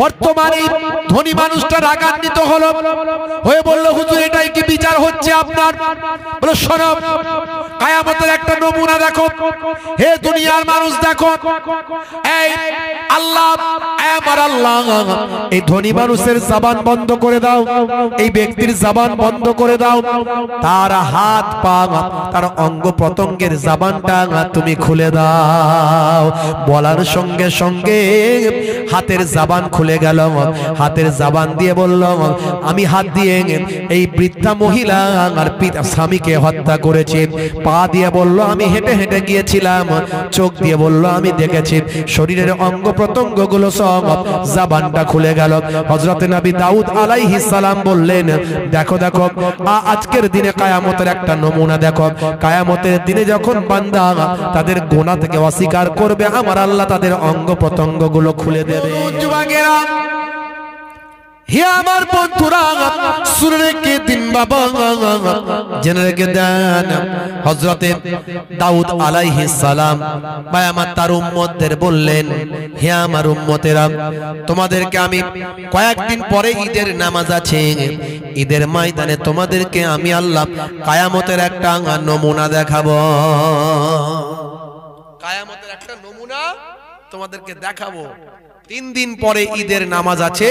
বর্তমানে ধনী মানুষটা রাগান্বিত হলো, হয়ে বলল, হুজুর এটাই কি বিচার হচ্ছে আপনার? বলো, শোনো, কিয়ামতের একটা নমুনা দেখো। হে দুনিয়ার মানুষ দেখো, এই আল্লাহ, আমার আল্লাহ এই ধনী মানুষের জবান বন্ধ করে দাও, এই ব্যক্তির জবান বন্ধ করে দাও, তার হাত পা তার অঙ্গ প্রত্যঙ্গের জবানটা তুমি খুলে দাও। বলার সঙ্গে সঙ্গে হাতের জবান খুলে গেল। হাতের জবান দিয়ে বলল, আমি হাত দিয়ে এই বৃদ্ধা মহিলা আর পিতা স্বামীকে হত্যা করেছি। পা দিয়ে বলল, আমি হেঁটে হেঁটে গিয়েছিলাম। চোখ দিয়ে বলল, আমি দেখেছি। শরীরের অঙ্গ প্রত্যঙ্গ গুলো সব জবানটা খুলে গেল। হযরত নবী দাউদ আলাইহিস সালাম বললেন, দেখো দেখো, আজকের দিনে কিয়ামতের একটা নমুনা দেখো। কিয়ামতের দিনে যখন বান্দা তাদের গুনাহ থেকে অস্বীকার করবে, আমার আল্লাহ তাদের অঙ্গ প্রত্যঙ্গ গুলো খুলে দেবে। যুবকেরা, হে আমার বন্ধুরা, শুনে রেখে দিন বাবা, জেনে রেখে দেন, হযরতে দাউদ আলাইহিস সালাম ভাই আমার তার উম্মতদের বললেন, হে আমার উম্মতেরা, তোমাদেরকে আমি কয়েকদিন পরে ঈদের নামাজ আছে, ঈদের ময়দানে তোমাদেরকে আমি আল্লাহ কিয়ামতের একটা নমুনা দেখাবো। কিয়ামতের একটা নমুনা তোমাদেরকে দেখাবো। 3 দিন পরে ঈদের নামাজ আছে,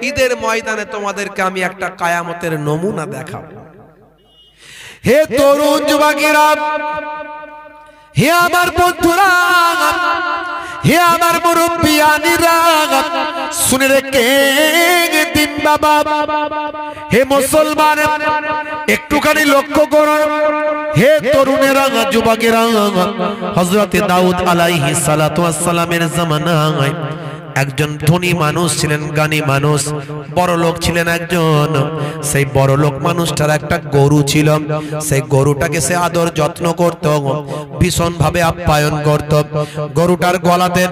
ঈদের ময়দানে তোমাদেরকে আমি একটা কিয়ামতের নমুনা দেখাবো। হে তরুণ যুবকেরা, হে আমার বন্ধুরা, হে আমার মুরব্বিয়ানিরা, শুনে রেখে দিন বাবা। হে মুসলমান, একটুখানি লক্ষ্য করো। হে তরুণেরা, যুবকেরা, হযরতে দাউদ আলাইহিস সালাতু ওয়াস সালামের জামানায় একজন ধনী মানুষ ছিলেন, জ্ঞানী মানুষ, বড় লোক ছিলেন একজন। সেই বড় লোক মানুষটার একটা গরু ছিল। সেই গরুটাকে সে আদর যত্ন করত, ভীষণ ভাবে আপ্যায়ন করত। গরুটার গলাতে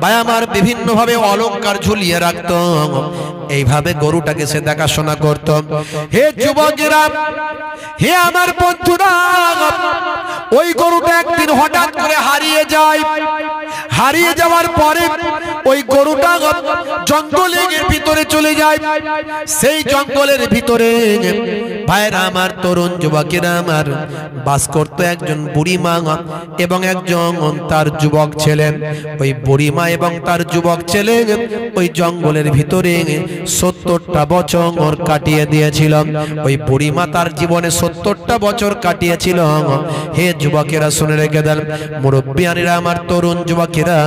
ভাই আমার বিভিন্ন ভাবে অলংকার ঝুলিয়ে রাখত। এইভাবে গরুটাকে সে দেখাশোনা করত। হে যুবকেরা, হে আমার বন্ধুরা, ওই গরুটা একদিন হঠাৎ করে হারিয়ে যায়। হারিয়ে যাওয়ার পরে ওই গরুটা জঙ্গলের ভিতরে চলে যায়। সেই জঙ্গলের ভিতরে ভাইরা আমার, তরুণ যুবকেরা আমার, বাস করত একজন বুড়ি মা এবং একজন তার যুবক ছেলে। ওই বুড়ি মা এবং তার যুবক ছেলে ওই জঙ্গলের ভিতরে 70টা বছর কাটিয়ে দিয়েছিল। ওই বুড়ি মা তার জীবনে 70টা বছর কাটিয়েছিল। হে যুবকেরা, শুনে রেখে দেন, মুরব্বিয়ানিরা আমার, তরুণ যুবকেরা,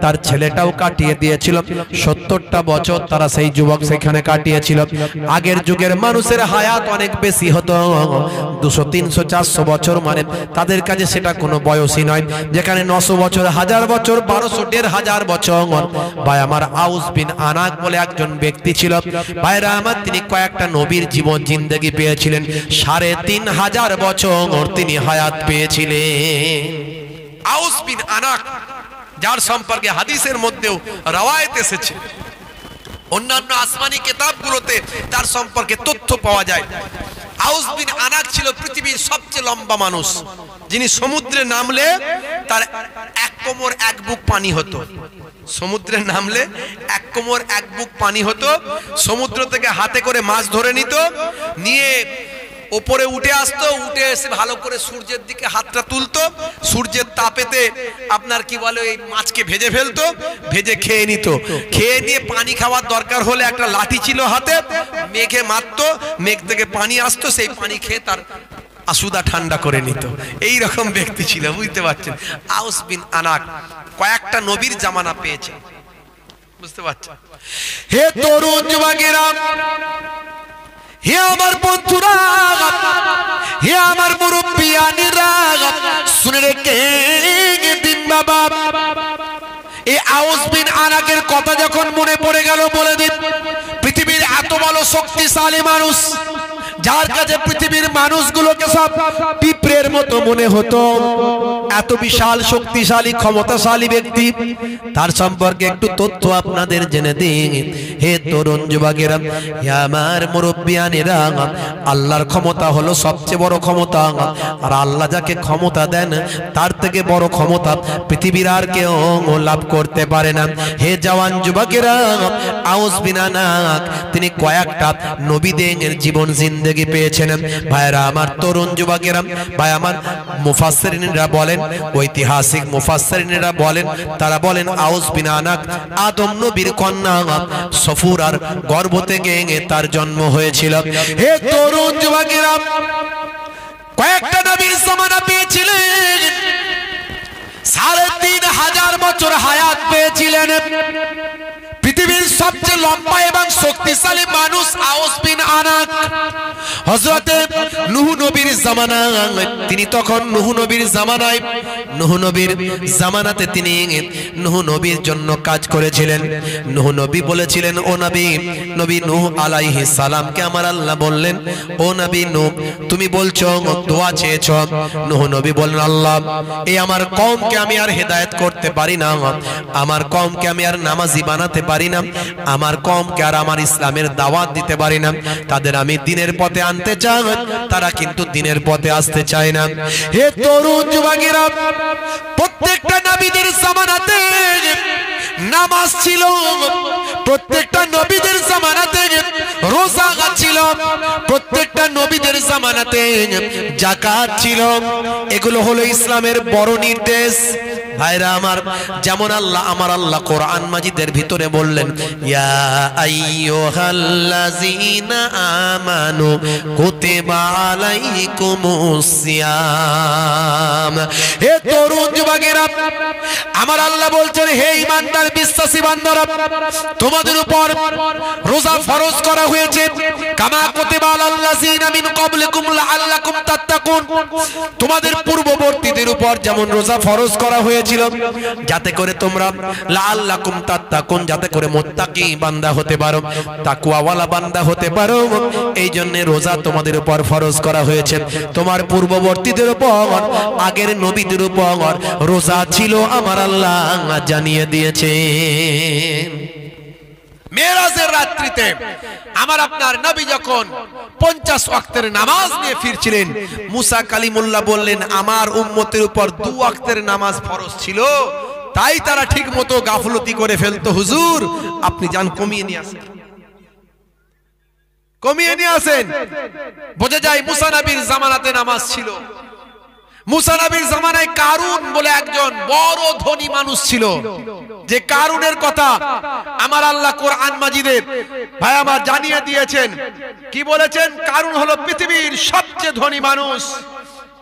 তার ছেলেটাও কাটিয়ে দিয়েছিল 70টা বছর। তারা সেই যুবক সেখানে কাটিয়েছিল। আগের যুগের মানুষের হায়াত অনেক বেশি হতো, 200, 300, 400 বছর, মানে তাদের কাছে সেটা কোনো বয়সই নয়। যেখানে 900 বছর, 1000 বছর, 1200, 1500 বছর। ভাই আমার, আউস বিন আনাক বলে একজন ব্যক্তি ছিল। ভাইরা আমার, তিনি কয়েকটা নবীর জীবন জিন্দেগি পেয়েছিলেন। 3500 বছর তিনি হায়াত পেয়েছিলেন। আউস বিন আনাক, যার সম্পর্কে হাদিসের মধ্যেও রওয়ায়াত এসেছে, অন্যান্য আসমানি কিতাবগুলোতে তার সম্পর্কে তথ্য পাওয়া যায়। আউস বিন আনাক ছিল পৃথিবীর সবচেয়ে লম্বা মানুষ, যিনি সমুদ্রে নামলে তার 1 কোমর 1 বুক পানি হতো। সমুদ্রে নামলে 1 কোমর 1 বুক পানি হতো। সমুদ্র থেকে হাতে করে মাছ ধরে নিত, নিয়ে উপরে উঠে আসতো, উঠে এসে ভালো করে সূর্যের দিকে হাতটা তুলতো। সূর্যের তাপেতে আপনার কি বলে, এই মাছকে ভেজে ফেলতো, ভেজে খেয়ে নিত। খেয়ে নিয়ে পানি খাওয়ার দরকার হলে একটা লাঠি ছিল হাতে, মেঘে মারতো, মেঘ থেকে পানি আসতো, সেই পানি খেয়ে তার আসুদা ঠান্ডা করে নিত। এই রকম ব্যক্তি ছিল, বুঝতে পারছেন। আউস বিন আনাক কয়েকটা নবীর জামানা পেয়েছে, বুঝতে পারছেন। হে তরুণ যুবকেরা, হে আমার বন্ধুরা, হে আমার মুরব্বিয়ানিরা, শুনে রেখে দিন বাবা। এই আউস বিন আনাকের কথা যখন মনে পড়ে গেল, বলে দিন, পৃথিবীর এত বড় শক্তিশালী মানুষ, যার কাছে পৃথিবীর মানুষগুলোকে সব পিঁপড়ের মতো মনে হতো, এত বিশাল শক্তিশালী ক্ষমতাশালী ব্যক্তি, তার সম্পর্কে একটু তথ্য আপনাদের জেনে দিন। হে তরুণ যুবকেরা, হে আমার মুরব্বিয়ানেরা, আল্লাহর ক্ষমতা হলো সবচেয়ে বড় ক্ষমতা। আর আল্লাহ যাকে ক্ষমতা দেন তার থেকে বড় ক্ষমতা পৃথিবীর আর কেউ লাভ করতে পারে না। হে জওয়ান যুবকেরা, আউস বিন আনাক তিনি কয়েকটা নবীদের জীবন জিন্দেগি পেয়েছেন। ভাইরা আমার, তরুণ যুবকেরা, ভাই আমার, মুফাসসিরিনরা বলেন, ঐতিহাসিক মুফাসসিরিনরা বলেন, তারা বলেন আউস বিন আনাক আদম নবীর কন্যা সফুরার গর্ভ থেকে তার জন্ম হয়েছিল। হে তরুণ যুবকেরা, কয়েকটা নবীর জামানা পেয়েছিলেন, ৩,৫০০ বছর হায়াত পেয়েছিলেন। পৃথিবীর সবচেয়ে লম্বা এবং শক্তিশালী মানুষ আউস বিন আনাক। হযরতে নূহ নবীর জামানা, তিনি তখন নূহ নবীর জামানায়, নূহ নবীর জামানাতে তিনি নূহ নবীর জন্য কাজ করেছিলেন। নূহ নবী বলেছিলেন, ও নবী, নবী নূহ আলাইহিস সালামকে আমার আল্লাহ বললেন, ও নবী নূহ, তুমি বলছো দোয়া চেয়েছো। নূহ নবী বললেন, আল্লাহ, এই আমার কওমকে আমি আর হেদায়েত করতে পারি না, আমার কওমকে আমি আর নামাজি বানাতে পারি না, আমার কওমকে আর আমার ইসলামের দাওয়াত দিতে পারি না। তাদের আমি দ্বীনের পথে আনতে চাই, তারা কিন্তু দ্বীনের পথে আসতে চায় না। হে তরুণ যুবকেরা, প্রত্যেকটা নবীদের জামানাতে নামাজ ছিল, প্রত্যেকটা নবীদের জামানাতে রোজা ছিল, প্রত্যেকটা নবীদের জামানাতে যাকাত ছিল। এগুলো হলো ইসলামের বড় নির্দেশ। ভাইরা আমার, যেমন আল্লাহ, আমার আল্লাহ কোরআন মাজিদের ভিতরে বললেন, ইয়া আইয়ুহাল্লাযীনা আমানু কুতিবা আলাইকুমুস সিয়াম। হে তরুণ যুবকেরা, আমার আল্লাহ বলছেন, হে ঈমানদার বিশ্বাসী বান্দারা, তোমাদের উপর রোজা ফরজ করা হয়েছে, কামা কুতিবা আলাল্লাযীনা মিন ক্বাবলিকুম লাআল্লাকুম তাত্তাকুন। তোমাদের পূর্ববর্তীদের উপর যেমন রোজা ফরজ করা হয়েছিল, যাতে করে তোমরা লাআল্লাকুম তাত্তাকুন, যাতে করে মুত্তাকি বান্দা হতে পারো, তাকওয়াওয়ালা বান্দা হতে পারো, এই জন্য রোজা তোমাদের উপর ফরজ করা হয়েছে। তোমার পূর্ববর্তীদের উপর, আগের নবীদের উপর রোজা ছিল, আমার আল্লাহ জানিয়ে দিয়েছেন। মেরাজের রাত্রিতে আমার আপনার নবী যখন 50 ওয়াক্তের নামাজ নিয়ে ফিরছিলেন, মুসা কালিমুল্লাহ বললেন, আমার উম্মতের উপর 2 ওয়াক্তের নামাজ ফরজ ছিল, তাই তারা ঠিক মতো গাফলতি করে ফেলতো। হুজুর, আপনি যান কমিয়ে নিয়ে আসেন, কমিয়ে নিয়ে আসেন। বোঝা যায় মুসা নবীর জামানাতে নামাজ ছিল। মুসা নবীর জামানায় কারুন বলে একজন বড় ধনী মানুষ ছিল, যে কারুনের কথা আমার আল্লাহ কোরআন মাজিদে ভাই আমার জানিয়ে দিয়েছেন। কি বলেছেন? কারুন হলো পৃথিবীর সবচেয়ে ধনী মানুষ।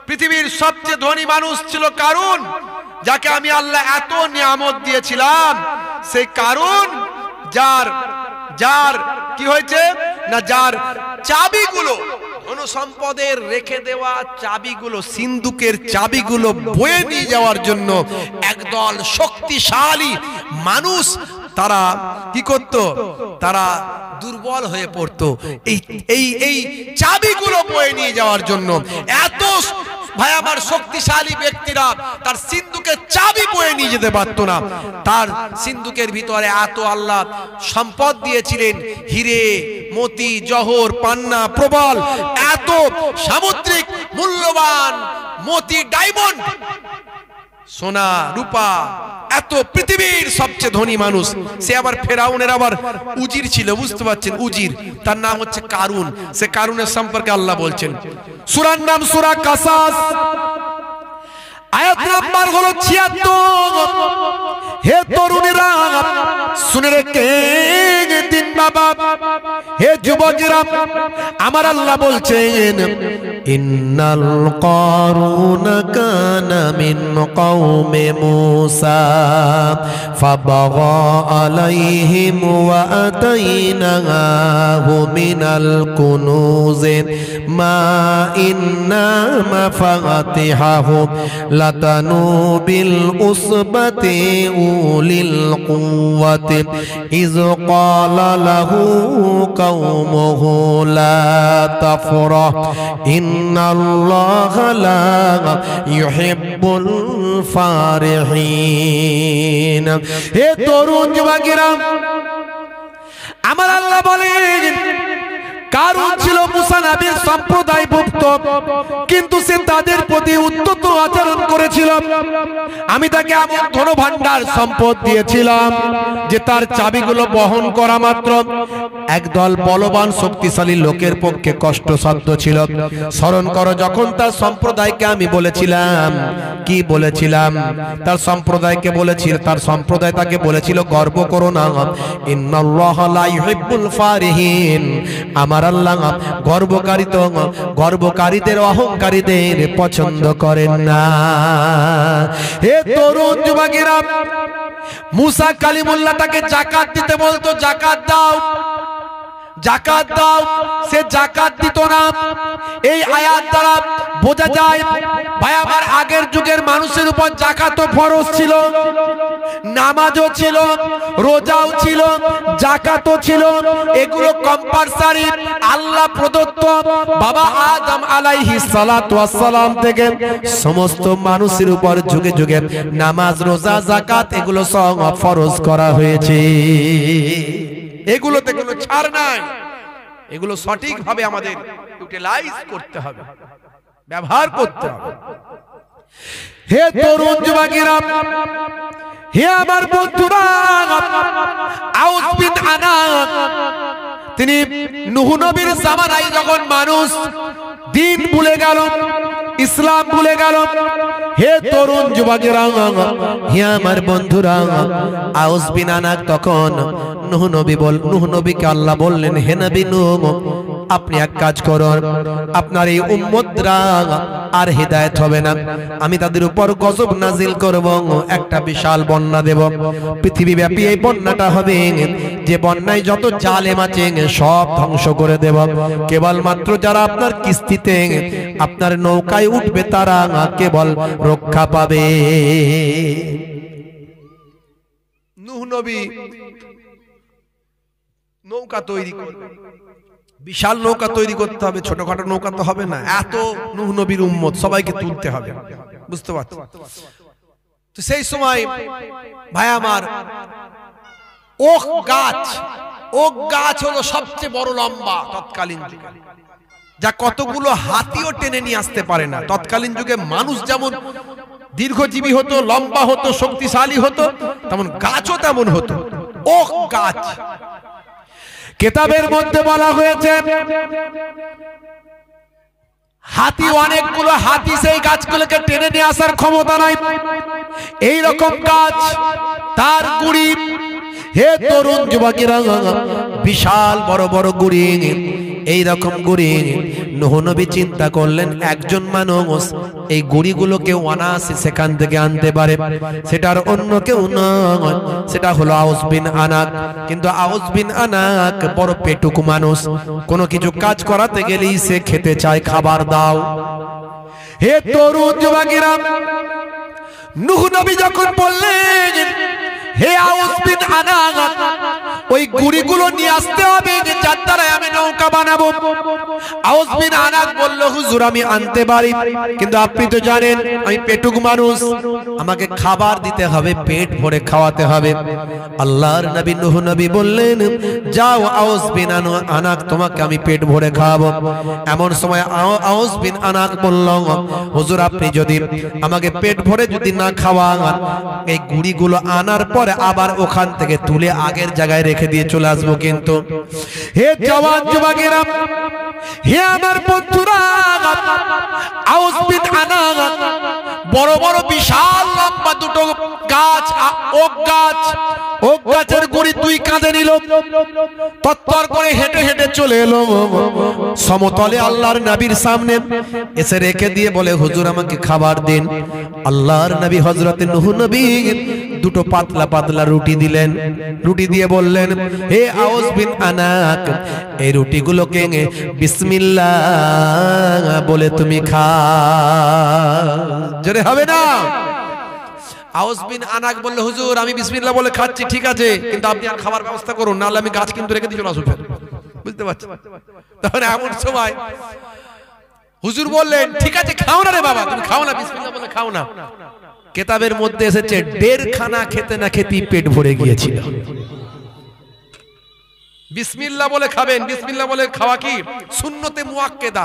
পৃথিবীর সবচেয়ে ধনী মানুষ ছিল কারুন, যাকে আমি আল্লাহ এত নিয়ামত দিয়েছিলাম। সেই কারুন যার যার কি হয়েছে না, যার চাবিগুলো, সম্পদের রেখে দেওয়া চাবিগুলো, সিন্ধুকের চাবিগুলো বয়ে নিয়ে যাওয়ার জন্য একদল শক্তিশালী মানুষ, তারা কি করত? তারা দুর্বল হয়ে পড়তো এই চাবিগুলো বয়ে নিয়ে যাওয়ার জন্য। এত ভাই আমার শক্তিশালী ব্যক্তিরা তার সিন্ধুকের চাবি বয়ে নিয়ে যেতে পারতো না। তার সিন্ধুকের ভিতরে এত আল্লাহ সম্পদ দিয়েছিলেন, হিরে, মতি, জহর, পান্না, প্রবাল, এত সামুদ্রিক মূল্যবান মতি, ডায়মন্ড, সোনা, রূপা, এত পৃথিবীর সবচেয়ে ধনী মানুষ। সে আবার ফেরাউনের আবার উজির ছিল, বুঝতে পারছেন? উজির, তার নাম হচ্ছে কারুন। সে কারুনের সম্পর্কে আল্লাহ বলছেন, সূরার নাম সূরা কাসাস, আয়াত নাম্বার হলো ৭৬। হে তরুণেরা শুনে রেখে দিন বাবা, হে যুবকেরা, আমার আল্লাহ বলছেন, ইন্নাল কারুন কানা মিন কওমে মূসা ফাবাগা আলাইহিম ওয়া আতাইনাহু মিনাল কুনুজ মা ইন্না মাফাতিহাহু লাতানু বিল উসবাতি উলিল কুওয়াতি ইয ক্বালা লাহু কওমুহু লা তাফরাহ ইন্নাল্লাহা লা ইউহিব্বুল ফারিহিন। হে তরুণ যুবকেরা, আমার আল্লাহ বলেন কারণ ছিল মুসা নবীর সম্প্রদায়ভুক্ত, কিন্তু সে তাদের প্রতি উদ্ধত আচরণ করেছিল। আমি তাকে এমন ধনভাণ্ডার সম্পদ দিয়েছিলাম যে তার চাবিগুলো বহন করা মাত্র একদল বলবান শক্তিশালী লোকের পক্ষে কষ্টসাধ্য ছিল। স্মরণ করো যখন তার সম্প্রদায়কে আমি বলেছিলাম, কি বলেছিলাম? তার সম্প্রদায়কে বলেছিল, তার সম্প্রদায় তাকে বলেছিল গর্ব করো না, ইন্নাল্লাহা লা ইউহিব্বুল ফারিহিন, আমার আল্লাহ গর্বকারীদের অহংকারীদের পছন্দ করেন না। হে তরুণ যুবকেরা, মুসা কালিমুল্লাহ তাকে যাকাত দিতে বলতো, যাকাত দাও, যাকাত দাও, সে যাকাত দিত না। এই আয়াত দ্বারা বোঝা যায় ভাই আমার আগের যুগের মানুষের উপর যাকাতও ফরজ ছিল, নামাজও ছিল, রোজাও ছিল, যাকাতও ছিল, এগুলো কম্পালসারি আল্লাহ প্রদত্ত। বাবা আদম আলাইহিস সালাতু ওয়াস সালাম থেকে সমস্ত মানুষের উপর যুগে যুগে নামাজ, রোজা, যাকাত এগুলো সব ফরজ করা হয়েছে। এগুলোতে কোনো ছাড় নাই, এগুলো সঠিকভাবে আমাদের ইউটিলাইজ করতে হবে, ব্যবহার করতে হবে। হে তরুণ যুবকেরা, হে আমার বন্ধুরা, আউস বিন আনাক তিনি নূহ নবীর জামানায় যখন মানুষ দিন ভুলে গেল, ইসলাম ভুলে গেল, হে তরুণ যুবকেরা, হে আমার বন্ধুরা, আউস বিন আনাক তখন নূহ নবীকে আল্লাহ বললেন, হে নবী নূহ, আপনি এক কাজ করুন, আপনার এই উম্মতরা আর হিদায়াত হবে না, আমি তাদের উপর গজব নাজিল করব, একটা বিশাল বন্যা দেব, পৃথিবীব্যাপী এই বন্যাটা হবে যে বন্যায় যত জালেম আছে সব ধ্বংস করে দেব, কেবলমাত্র যারা আপনার কিস্তিতে আপনার নৌকায় উঠবে তারা কেবল রক্ষা পাবে। নূহ নবী নৌকা তৈরি করবে, বিশাল নৌকা তৈরি করতে হবে, ছোটখাটো নৌকা তো হবে না, এত নূহ নবীর উম্মত সবাইকে তুলতে হবে, বুঝতে পারছো? তো সেই সময় ভাই আমার ওক গাছ হলো সবচেয়ে বড় লম্বা তৎকালীন যুগে, যা কতগুলো হাতিও টেনে নিয়ে আসতে পারে না। তৎকালীন যুগে মানুষ যেমন দীর্ঘজীবী হতো, লম্বা হতো, শক্তিশালী হতো, তেমন গাছও তেমন হতো, ওক গাছ। কিতাবের মধ্যে বলা হয়েছে হাতি, অনেকগুলো হাতি সেই গাছগুলোকে টেনে নিয়ে আসার ক্ষমতা নাই, এই রকম গাছ, তার গুড়ি। হে তরুণ যুবকেরা, বিশাল বড় বড় গুড়ি, এই রকম গুড়ি। নূহ নবী চিন্তা করলেন একজন মানুষ এই গুড়িগুলোকে অনায়াসে সেখান থেকে আনতে পারে, সেটার অন্য কেউ নয়, সেটা হলো আউস বিন আনাক। কিন্তু আউস বিন আনাক বড় পেটুক মানুষ, কোনো কিছু কাজ করাতে গেলেই সে খেতে চায়, খাবার দাও। হে তরুণ যুবকেরা, নূহ নবী যখন বললেন হে আউস বিন আনাক, ওই গুড়িগুলো নিয়ে আসতে হবে যার দ্বারা আমি নৌকা বানাবো। আউস বিন আনাক বলল, হুজুর আমি আনতে পারি, কিন্তু আপনি তো জানেন আমি পেটুক মানুষ, আমাকে খাবার দিতে হবে, পেট ভরে খাওয়াতে হবে। আল্লাহর নবী নূহ নবী বললেন, যাও আউস বিন আনাক, তোমাকে আমি পেট ভরে খাওয়াবো। এমন সময় আউস বিন আনাক বলল, হুজুর আপনি যদি আমাকে পেট ভরে যদি না খাওয়ান, এই গুড়িগুলো আনার পরে আবার ওখান থেকে তুলে আগের জায়গায় রেখে দিয়ে চলে আসবো। কিন্তু হে জওয়ান যুবকেরা, হে আমার বন্ধুরা, আউস বিন আনাক বড় বড় বিশাল লম্বা দুটো গাছ, ওক গাছের গুড়ি দুই কাঁধে নিল, তত্তর করে হেঁটে হেঁটে চলে এলো সমতলে আল্লাহর নবীর সামনে, এসে রেখে দিয়ে বলে, হুজুর আমাকে খাবার দিন। আল্লাহর নবী হযরতে নূহ নবী দুটো পাতলা পাতলা রুটি দিলেন, রুটি দিয়ে বললেন, হে আউস বিন আনাক, এই রুটিগুলোকে বিসমিল্লাহ বলে তুমি খাও। জোরে হবে না? আউস বিন আনাক বলল, হুজুর আমি বিসমিল্লাহ বলে খাচ্ছি, ঠিক আছে, কিন্তু আপনি আর খাবার ব্যবস্থা করুন, নাহলে আমি গাছ কিন্তু রেখে দিয়ে চলে আসবো। বুঝতে পারছেন? তখন এমন সময় হুজুর বললেন, ঠিক আছে খাও না রে বাবা, তুমি খাও না, বিসমিল্লাহ বলে খাও না। কিতাবের মধ্যে এসেছে 1.5 খানা খেতে না খেতেই পেট ভরে গিয়েছিল। বিসমিল্লাহ বলে খাবেন। বিসমিল্লাহ বলে খাওয়া কি সুন্নতে মুআক্কেদা।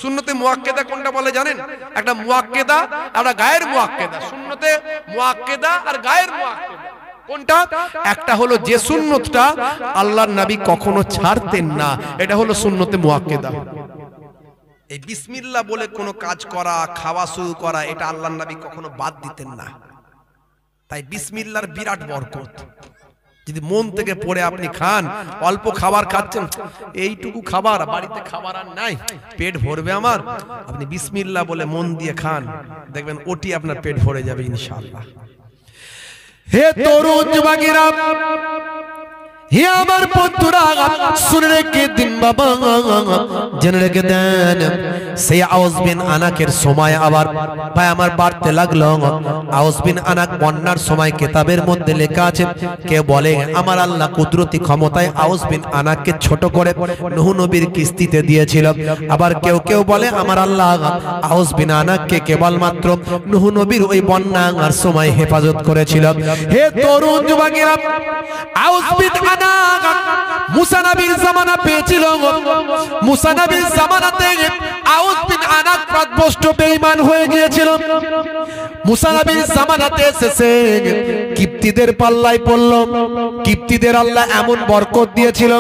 সুন্নতে মুআক্কেদা কোনটা বলে জানেন? একটা মুআক্কেদা আর একটা গায়ের মুআক্কেদা। সুন্নতে মুআক্কেদা আর গায়ের মুআক্কেদা কোনটা? একটা হলো যে সুন্নতটা আল্লাহর নবী কখনো ছাড়তেন না, এটা হলো সুন্নতে মুআক্কেদা। এই বিসমিল্লাহ বলে কোনো কাজ করা, খাওয়া শুরু করা, এটা আল্লাহর নবী কখনো বাদ দিতেন না। তাই বিসমিল্লাহর বিরাট বরকত। যদি মন থেকে পড়ে আপনি খান, অল্প খাবার খাচ্ছেন, এইটুকু খাবার বাড়িতে খাবার আর নাই, পেট ভরবে আমার, আপনি বিসমিল্লাহ বলে মন দিয়ে খান, দেখবেন ওটি আপনার পেট ভরে যাবে ইনশাআল্লাহ। হে তরুণ যুবকেরা, হে আমার বন্ধুরা, শুনে রেখে দিন বাবা, জেনে রেখে দেন, সেই আওস বিন আনাকের সময় আবার ভাই আমার বাড়তে লাগলো। আওস বিন আনাক বন্যার সময় কিতাবের মধ্যে লেখা আছে, কে বলে আমার আল্লাহ কুদরতি ক্ষমতায় আওস বিন আনাককে ছোট করে নূহ নবীর কিস্তিতে দিয়েছিল। আবার কেউ কেউ বলে আমার আল্লাহ আওস বিন আনাককে কেবলমাত্র নূহ নবীর ওই বন্যার সময় হেফাজত করেছিল। হে তরুণ যুবকেরা, আওস বিন মুসা নবীর জামানা পেয়েছিল। মুসা নবীর জামানাতে আওস বিন আনাক পথভ্রষ্ট বেঈমান হয়ে গিয়েছিল। মুসা নবীর জামানাতে এসেছে, কিপ্তিদের পাল্লায় পড়ল। কিপ্তিদের আল্লাহ এমন বরকত দিয়েছিল,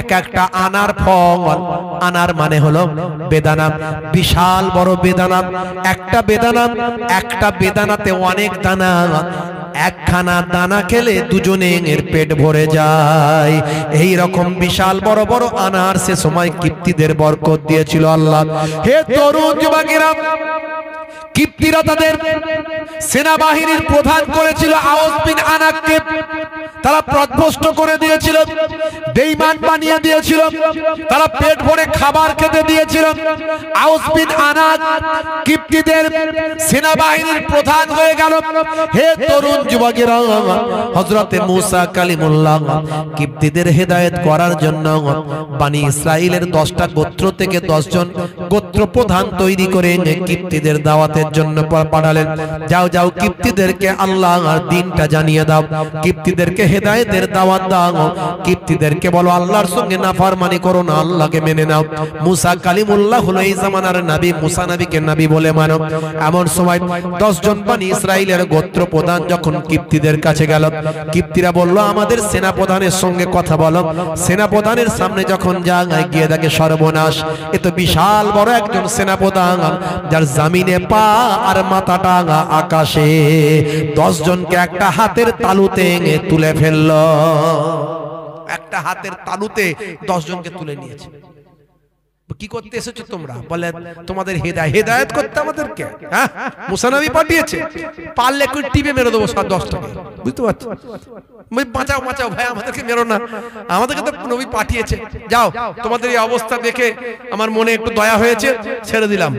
এক একটা আনার ফল, আনার মানে হলো বেদানা, বিশাল বড় বেদানা। একটা বেদানাতে অনেক দানা, একখানা দানা খেলে দুজনের পেট ভরে যায়। এই রকম বিশাল বড় বড় আনার সে সময় কিপ্তিদের বরকত দিয়েছিল আল্লাহ। হে তরুণ যুবকেরা, কিপ্তিরা তাদের সেনাবাহিনীর প্রধান করেছিল আওস বিন আনাককে। তারা পথভ্রষ্ট করে দিয়েছিল, বেঈমান বানিয়ে দিয়েছিল, তারা পেট ভরে খাবার খেতে দিয়েছিল। আওস বিন আনাক কিপ্তিদের সেনাবাহিনীর প্রধান হয়ে গেল। হে তরুণ যুবকেরা, হযরতে মুসা কালিমুল্লাহ কিপ্তিদের হেদায়েত করার জন্য বনি ইসরাইলের 10টা গোত্র থেকে 10 জন গোত্র প্রধান তৈরি করে কিপ্তিদের দাওয়াতের জন্য পাঠালেন। যাও যাও, কিপ্তিদেরকে আল্লাহর দ্বীনটা জানিয়ে দাও, কিপ্তিদেরকে হেদায়েতের দাওয়াত দাও, কিপ্তিদেরকে বলো আল্লাহর সঙ্গে নাফরমানি করো না, আল্লাহকে মেনে নাও। মুসা কালিমুল্লাহ হলো এই জামানার নবী, মুসা নবীকে নবী বলে মানো। এমন সময় 10 জন বনি ইসরাইলের গোত্র প্রধান যখন কিপ্তিদের কাছে গেল, কিপ্তিরা বলল আমাদের সেনা প্রধানের সঙ্গে কথা বলো। সেনা প্রধানের সামনে যখন যায়, গিয়ে দেখে সর্বনাশ, এ তো বিশাল বড় একজন সেনা প্রধান, যার জমিনে পা আর মাথাটা আকাশে। 10 জনকে একটা হাতের তালুতে তুলে ফেলল। একটা হাতের তালুতে 10 জনকে তুলে নিয়েছে। কি করতে এসেছো তোমরা? বলে তোমাদের হেদায়েত করতে আমাদেরকে। হ্যাঁ, মুসা নবী পাঠিয়েছে, পারলে একটু টিপে মেরে দেবো 10টাকে। বুঝতে পারছো? বাঁচাও বাঁচাও ভাই, আমাদেরকে মেরো না, আমাদেরকে তো নবী পাঠিয়েছে। যাও, তোমাদের এই অবস্থা দেখে আমার মনে একটু দয়া হয়েছে, ছেড়ে দিলাম।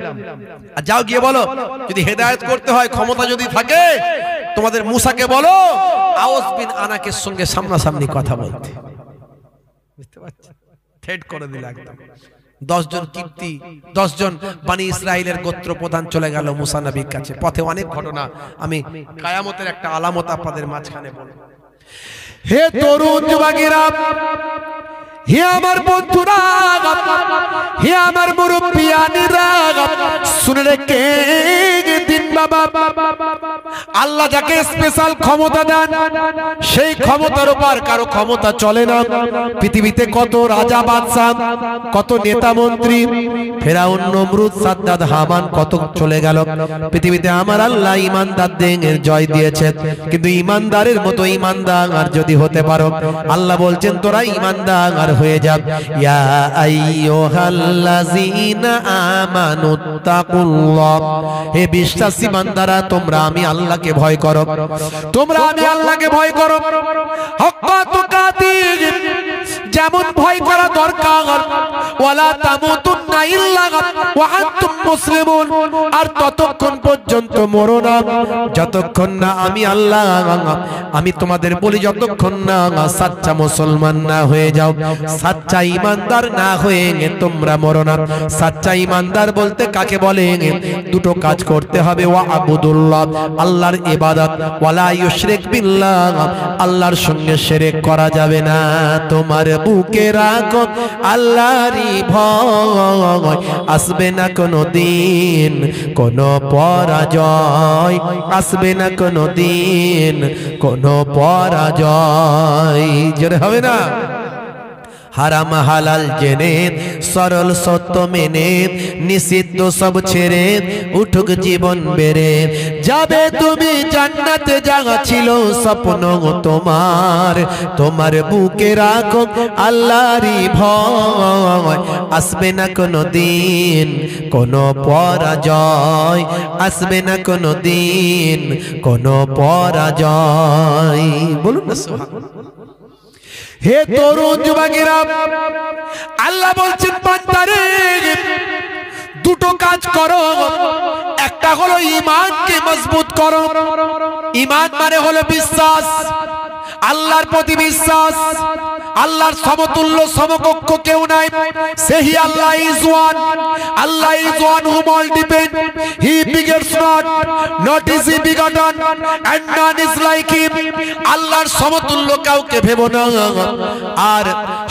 আর যাও গিয়ে বলো, যদি হেদায়েত করতে হয়, ক্ষমতা যদি থাকে, তোমাদের মুসাকে বলো আওস বিন আনাকের সঙ্গে সামনাসামনি কথা বলতে। বুঝতে পারছো? থ্রেট করে দিল একদম। 10 জন কিপ্তি, 10 জন বনি ইসরাইলের গোত্র প্রধান চলে গেল মুসা নবীর কাছে। পথে অনেক ঘটনা, আমি কিয়ামতের একটা আলামত আপনাদের মাঝখানে বলবো। হে তরুণ যুবকেরা, হে আমার বন্ধুরা, হে আমার মুরব্বিয়ানেরা, শুনে রেখে দিন বাবা, আল্লাহ যাকে স্পেশাল ক্ষমতা দেন, সেই ক্ষমতার উপর কারো ক্ষমতা চলে না। পৃথিবীতে কত রাজা বাদশা, কত নেতা মন্ত্রী, ফেরাউন, নমরুদ, সাদ্দাত, হামান কত চলে গেল। পৃথিবীতে আমার আল্লাহ ঈমানদারদের জয় দিয়েছেন, কিন্তু ঈমানদারের মতো ঈমানদার যদি হতে পারো, আল্লাহ বলছেন তোরা ঈমানদার হয়ে যা। ইয়া আইয়ুহাল্লাযীনা আমানুত্তাকুল্লাহ, হে বিশ্বাসী বান্দারা, তোমরা আমি আল্লাহকে ভয় করো, তোমরা আমি আল্লাহকে ভয় করো। হাক্কা তুকাতিহ, যেমন ভয় করা দরকার। ওয়ালা তামুতুন্না ইল্লা ওয়া আনতুম মুসলিমুন, আর ততক্ষণ পর্যন্ত মরো না যতক্ষণ না আমি আল্লাহ আমি তোমাদের বলি যতক্ষণ না সাচ্চা মুসলমান না হয়ে যাও, সাচ্চা ঈমানদার না হয়ে তোমরা মরো না। সাচ্চা ঈমানদার বলতে কাকে বলে? দুটো কাজ করতে হবে, ওয়া আবুদুল্লাহ, আল্লাহর ইবাদত, ওয়ালা ইউশরিক বিল্লাহ, আল্লাহর সঙ্গে শিরক করা যাবে না। তোমার বুকে রাখো আল্লাহরই ভয়, আসবে না কোনো দিন কোনো পরাজয়, আসবে না কোনো দিন কোনো পরাজয়। জোরে হবে না? হারাম হালাল জেনে সরল সত্য মেনে নিষিদ্ধ সব ছেড়ে উঠুক জীবন বেড়ে যাবে তুমি জান্নাতে, জায়গা ছিল স্বপ্ন তোমার। তোমার বুকে রাখো আল্লাহরই ভয়, আসবে না কোনো দিন কোনো পরাজয়, আসবে না কোনো দিন কোনো পরাজয়। বলুন না সুবহানাল্লাহ। হে তরুণ যুবকেরা, আল্লাহ বলছেন বান্দারে দুটো কাজ করো। একটা হলো ঈমানকে মজবুত করো। ঈমান মানে হলো বিশ্বাস, আল্লাহর প্রতি বিশ্বাস। আল্লাহর সমতুল্য সমকক্ষ কেউ নাই। সেই Allah is one, Allah is one whom all depend, he begets not is he begotten and none is like him। আল্লাহর সমতুল্য কাউকে ভেবো না। আর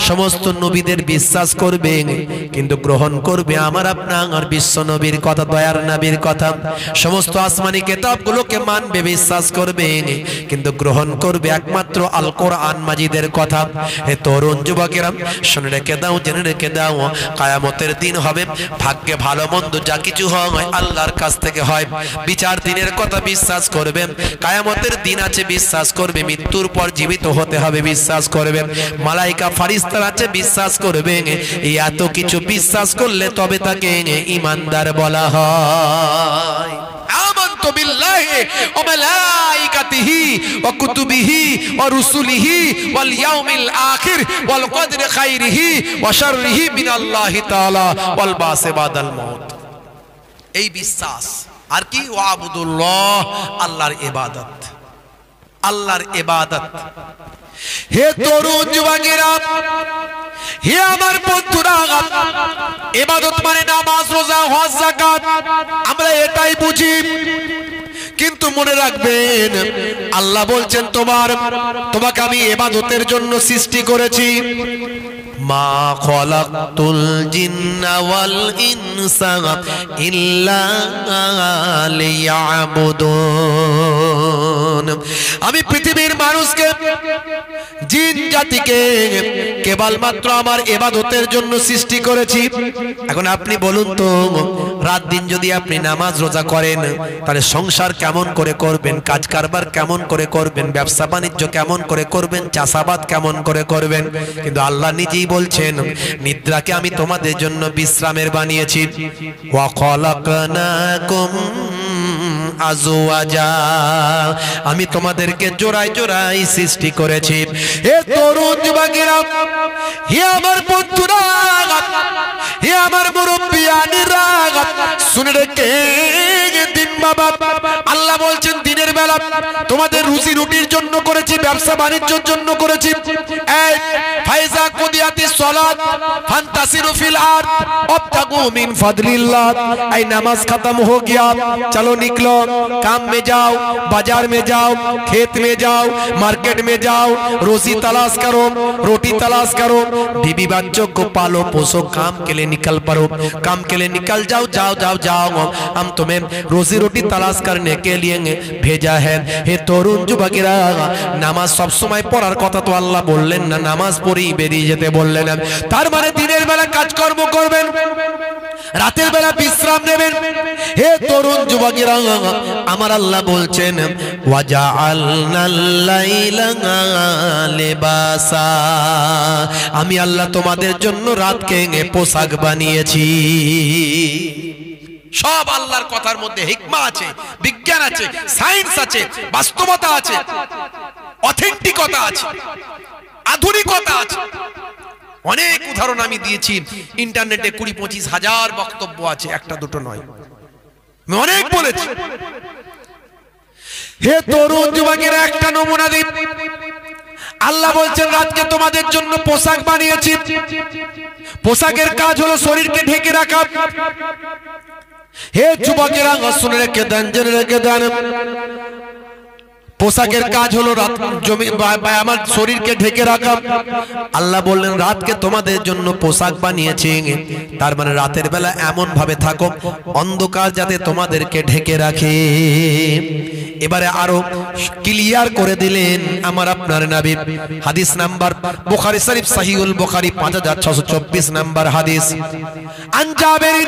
সমস্ত নবীদের বিশ্বাস করবে কিন্তু গ্রহণ করবে আমার আপনার বিশ্ব নবীর কথা, দয়ার নবীর কথা। সমস্ত আসমানি কিতাবগুলোকে মানবে, বিশ্বাস করবে কিন্তু গ্রহণ করবে একমাত্র আল কোরআন মাজিদের কথা। হে তরুণ যুবকেরা, শুনে রেখে দাও, জেনে রেখে দাও, কিয়ামতের দিন হবে। ভাগ্যে ভালো মন্দ যা কিছু হয় আল্লাহর কাছ থেকে হয়। বিচার দিনের কথা বিশ্বাস করবে, কিয়ামতের দিন আছে বিশ্বাস করবে, মৃত্যুর পর জীবিত হতে হবে বিশ্বাস করবে, মালাইকা ফারিস্তা আছে বিশ্বাস করবে। এই এত কিছু বিশ্বাস করলে তবে তাকে ঈমানদার বলা হয়। আমানতু বিল্লাহি ওয়া মালাইকাতিহি ওয়া কুতুবিহি ওয়া রুসুলিহি ওয়াল ইয়াউমিল আখির ওয়াল কদরি খাইরিহি ওয়া শাররিহি মিনাল্লাহি তাআলা ওয়াল বাসি বাদাল মাউত। এই বিশ্বাস। আর কি? ওয়া আবুদুল্লাহ, আল্লাহর ইবাদত, আল্লাহর ইবাদত। হে তরুণ যুবকেরা, হে আমার বন্ধুরা, ইবাদত মানে নামাজ, রোজা, হজ, যাকাত, আমরা এটাই বুঝি। কিন্তু মনে রাখবেন আল্লাহ বলছেন তোমাকে আমি ইবাদতের জন্য সৃষ্টি করেছি। মা খলাকতুল জিন্না ওয়াল ইনসা ইল্লা লিয়াবুদুন। আমি পৃথিবীর মানুষকে, জিন জাতিকে কেবলমাত্র আমার ইবাদতের জন্য সৃষ্টি করেছি। এখন আপনি বলুন তো, রাত দিন যদি আপনি নামাজ রোজা করেন তাহলে সংসার কেমন করে করবেন, কাজ কারবার কেমন করে করবেন, ব্যবসা বাণিজ্য কেমন করে করবেন, চাষাবাদ কেমন করে করবেন? কিন্তু আল্লাহ নিজেই বলছেন নিদ্রাকে আমি তোমাদের জন্য বিশ্রামের বানিয়েছি। ওয়া খালাকনাকুম আজওয়াজা, আমি তোমাদেরকে জোড়ায় জোড়ায় সৃষ্টি করেছি। হে তরুণ যুবকেরা, হে আমার বন্ধুরা, হে আমার মুরব্বিয়ানিরা, শুনে রেখে দিন বাবা, আল্লাহ বলছেন দিনের বেলা তোমাদের রুজি রুটির জন্য করেছি, ব্যবসা বাণিজ্যের জন্য করেছি। এই ফাইজা কুদিয়াতিস সালাত ফান্তাসিরু ফিল আরদ ওয়াবতাগু মিন ফাদলিল্লাহ। এই নামাজ খতম हो गया, चलो निकलो, काम में जाओ, बाजार में जाओ, खेत में जाओ, मार्केट में जाओ, रोजी तलाश करो, रोटी तलाश करो, बीबी बच्चों को पालो पोसो, काम के लिए निकल पड़ो, काम के लिए निकल जाओ, जाओ जाओ जाओ, हम तुम्हें रोजी रोटी तलाश करने के लिए भेजा है। हे তরুণ যুবকেরা, নামাজ সব সময় পড়ার কথা তো আল্লাহ বললেন না, নামাজ পড়েই বেরিয়ে যেতে বললেন। তার মানে দিনের বেলা কাজকর্ম করবেন, রাতের বেলা বিশ্রাম নেবেন। হে তরুণ যুবকেরা, আমার আল্লাহ বলছেন ওয়াজআলনাল লাইলা লিবাসা, আমি আল্লাহ তোমাদের জন্য রাতকে পোশাক বানিয়েছি। সব আল্লাহর কথার মধ্যে হিকমা আছে, বিজ্ঞান আছে, সায়েন্স আছে, বাস্তবতা আছে, অথেন্টিকতা আছে, আধুনিকতা আছে। অনেক উদাহরণ আমি দিয়েছি, ইন্টারনেটে 20-25 হাজার বক্তব্য আছে, একটা দুটো নয়, আমি অনেক বলেছি। হে তরুণ যুবকেরা, একটা নমুনা দিই। আল্লাহ বলছেন রাতকে তোমাদের জন্য পোশাক বানিয়েছি। পোশাকের কাজ হলো শরীরকে ঢেকে রাখা। হে যুবকেরা, শুনে রেখে দেন, জেনে রেখে দেন, পোশাকের কাজ হলো রাত জমি আমার শরীরকে ঢেকে রাখা। আল্লাহ বললেন রাতকে তোমাদের জন্য পোশাক বানিয়েছি, তার মানে রাতের বেলা এমন ভাবে থাকো অন্ধকার যাতে তোমাদেরকে ঢেকে রাখে। এবারে আরো ক্লিয়ার করে দিলেন আমার আপনার নবী। হাদিস নাম্বার বুখারী শরীফ, সহিহুল বুখারী 5624 নাম্বার হাদিস। আন জাবির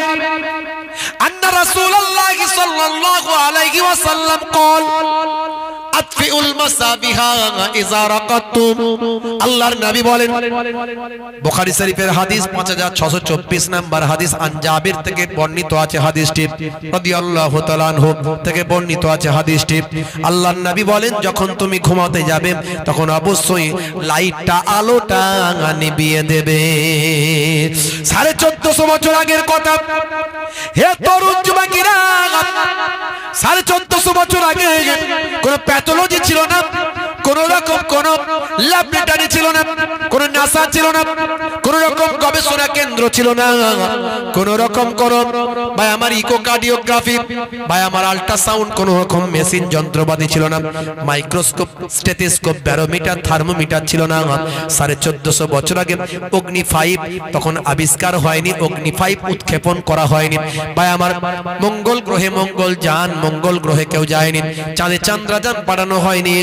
আন্না রাসূলুল্লাহ সাল্লাল্লাহু আলাইহি ওয়াসাল্লাম قال আতফিউল মাসাবিহা ইযা রাকাতুম। আল্লাহর নবী বলেন, বুখারী শরীফের হাদিস 5624 নাম্বার হাদিস। আন জাবির থেকে বর্ণিত আছে হাদিসটি, রাদিয়াল্লাহু তাআলা আনহু থেকে বর্ণিত আছে হাদিসটি। আল্লাহর নবী বলেন যখন তুমি ঘুমাতে যাবে তখন অবশ্যই লাইটটা, আলোটা নিভিয়ে দেবে। 1450 বছর আগের কথা। হে তরুণ যুবকেরা, 1450 বছর আগে কোন প্যাথোলজি ছিল না, কোন রকম কোন ল্যাবরেটরি ছিল না, কোন নাসা ছিল না, কোন রকম গবেষণা কেন্দ্র ছিল না, কোন রকম কোন ভাই আমার ইকোকার্ডিওগ্রাফি, ভাই আমার আল্ট্রাসাউন্ড, কোন রকম মেশিন যন্ত্রপাতি ছিল না, মাইক্রোস্কোপ, স্টেথোস্কোপ, ব্যারোমিটার, থার্মোমিটার ছিল না। 1450 বছর আগে অগ্নি 5 তখন আবিষ্কার হয়নি, অগ্নি 5 উৎক্ষেপণ করা হয়নি। ভাই আমার মঙ্গল গ্রহে মঙ্গল যান, মঙ্গল গ্রহে কেউ যায়নি, চাঁদে চন্দ্রযান পাঠানো হয়নি।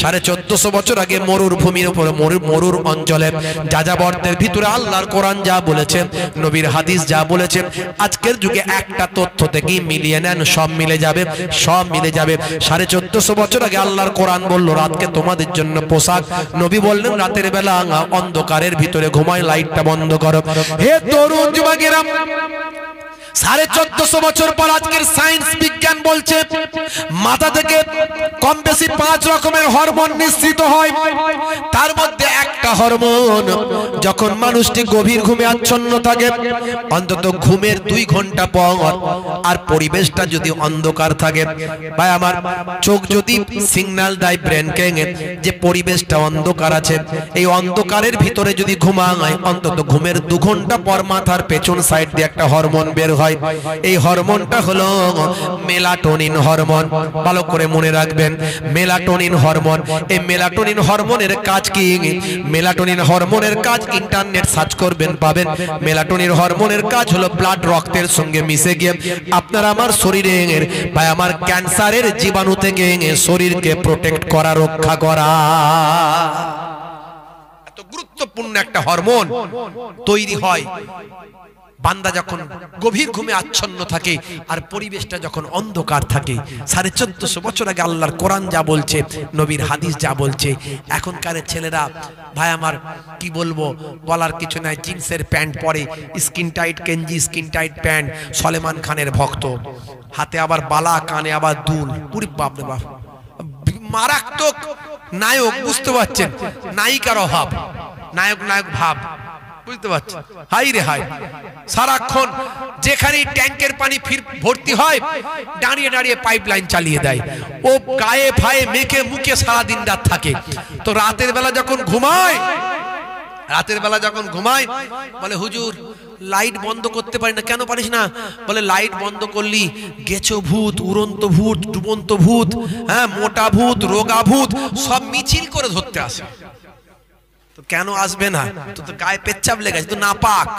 1450 বছর আগে মরুর ভূমির উপর, মরুর অঞ্চলে যাযাবরদের ভিতরে আল্লাহর কোরআন যা বলেছেন, নবীর হাদিস যা বলেছেন, আজকের যুগে একটা তথ্য থেকেই মিলিয়ে নেন, সব মিলে যাবে, সব মিলে যাবে। 1450 বছর আগে আল্লাহর কোরআন বলল রাতকে তোমাদের জন্য পোশাক। নবী বললেন রাতের বেলা অন্ধকারের ভিতরে ঘুমায়, লাইটটা বন্ধ করো। হে তরুণ যুবকেরা, 1450 বছর পর আজকের সায়েন্স বিজ্ঞান বলছে মাথা থেকে কম বেশি 5 রকমের হরমোন নিঃসৃত হয়। তার মধ্যে একটা হরমোন যখন মানুষটি গভীর ঘুমে আচ্ছন্ন থাকে, অন্তত ঘুমের 2 ঘন্টা পর আর পরিবেশটা যদি অন্ধকার থাকে, ভাই আমার চোখ যদি সিগন্যাল দেয় ব্রেনকে যে পরিবেশটা অন্ধকার আছে, এই অন্ধকারের ভিতরে যদি ঘুমায় অন্তত ঘুমের 2 ঘন্টা পর মাথার পেছন সাইড দিয়ে একটা হরমোন বের হয়। এই হরমোনটা হলো মেলাটোনিন হরমোন। ভালো করে মনে রাখবেন, মেলাটোনিন হরমোন। এই মেলাটোনিন হরমোনের কাজ কি? মেলাটোনিন হরমোনের কাজ ইন্টারনেট সার্চ করবেন পাবেন। মেলাটোনিন হরমোনের কাজ হলো ব্লাড, রক্তের সঙ্গে মিশে গিয়ে আপনার আমার শরীরের ভাই আমার ক্যান্সারের জীবাণু থেকে শরীরকে প্রোটেক্ট করা, রক্ষা করা। এত গুরুত্বপূর্ণ একটা হরমোন তৈরি হয় বান্দা যখন গভীর ঘুমে আচ্ছন্ন থাকে আর পরিবেশটা যখন অন্ধকার থাকে। 1450 বছর আগে আল্লাহর কোরআন যা বলছে, নবীর হাদিস যা বলছে, এখনকার ছেলেরা ভাই আমার কি বলবো, বলার কিছু নাই। জিন্সের প্যান্ট পরে, স্কিন টাইট গেঞ্জি, স্কিন টাইট প্যান্ট, সলেমান খানের ভক্ত, হাতে আবার বালা, কানে আবার দুল। পুরি বাপ রে বাপ, মারাত্মক নায়ক, বুঝতে পারছেন? নায়িকার অভাব, নায়ক নায়ক ভাব, বুঝতে পারছেন? হাই রে হাই, সারাক্ষণ যেখানে ট্যাঙ্কের পানি ভর্তি হয় দাঁড়িয়ে দাঁড়িয়ে পাইপ লাইন চালিয়ে দেয়। ও গায়ে ফায়ে মেখে মুখে সারাদিন রাত থাকে। তো রাতের বেলা যখন ঘুমায়, বলে হুজুর লাইট বন্ধ করতে পারি না। কেন পারিস না? বলে লাইট বন্ধ করলি গেছো ভূত, উড়ন্ত ভূত, ডুবন্ত ভূত, হ্যাঁ মোটা ভূত, রোগা ভূত সব মিছিল করে ধরতে আসে। তো কেন আসবে না? তো গায়ে পেচ্ছাপ লেগে আছে, তো নাপাক।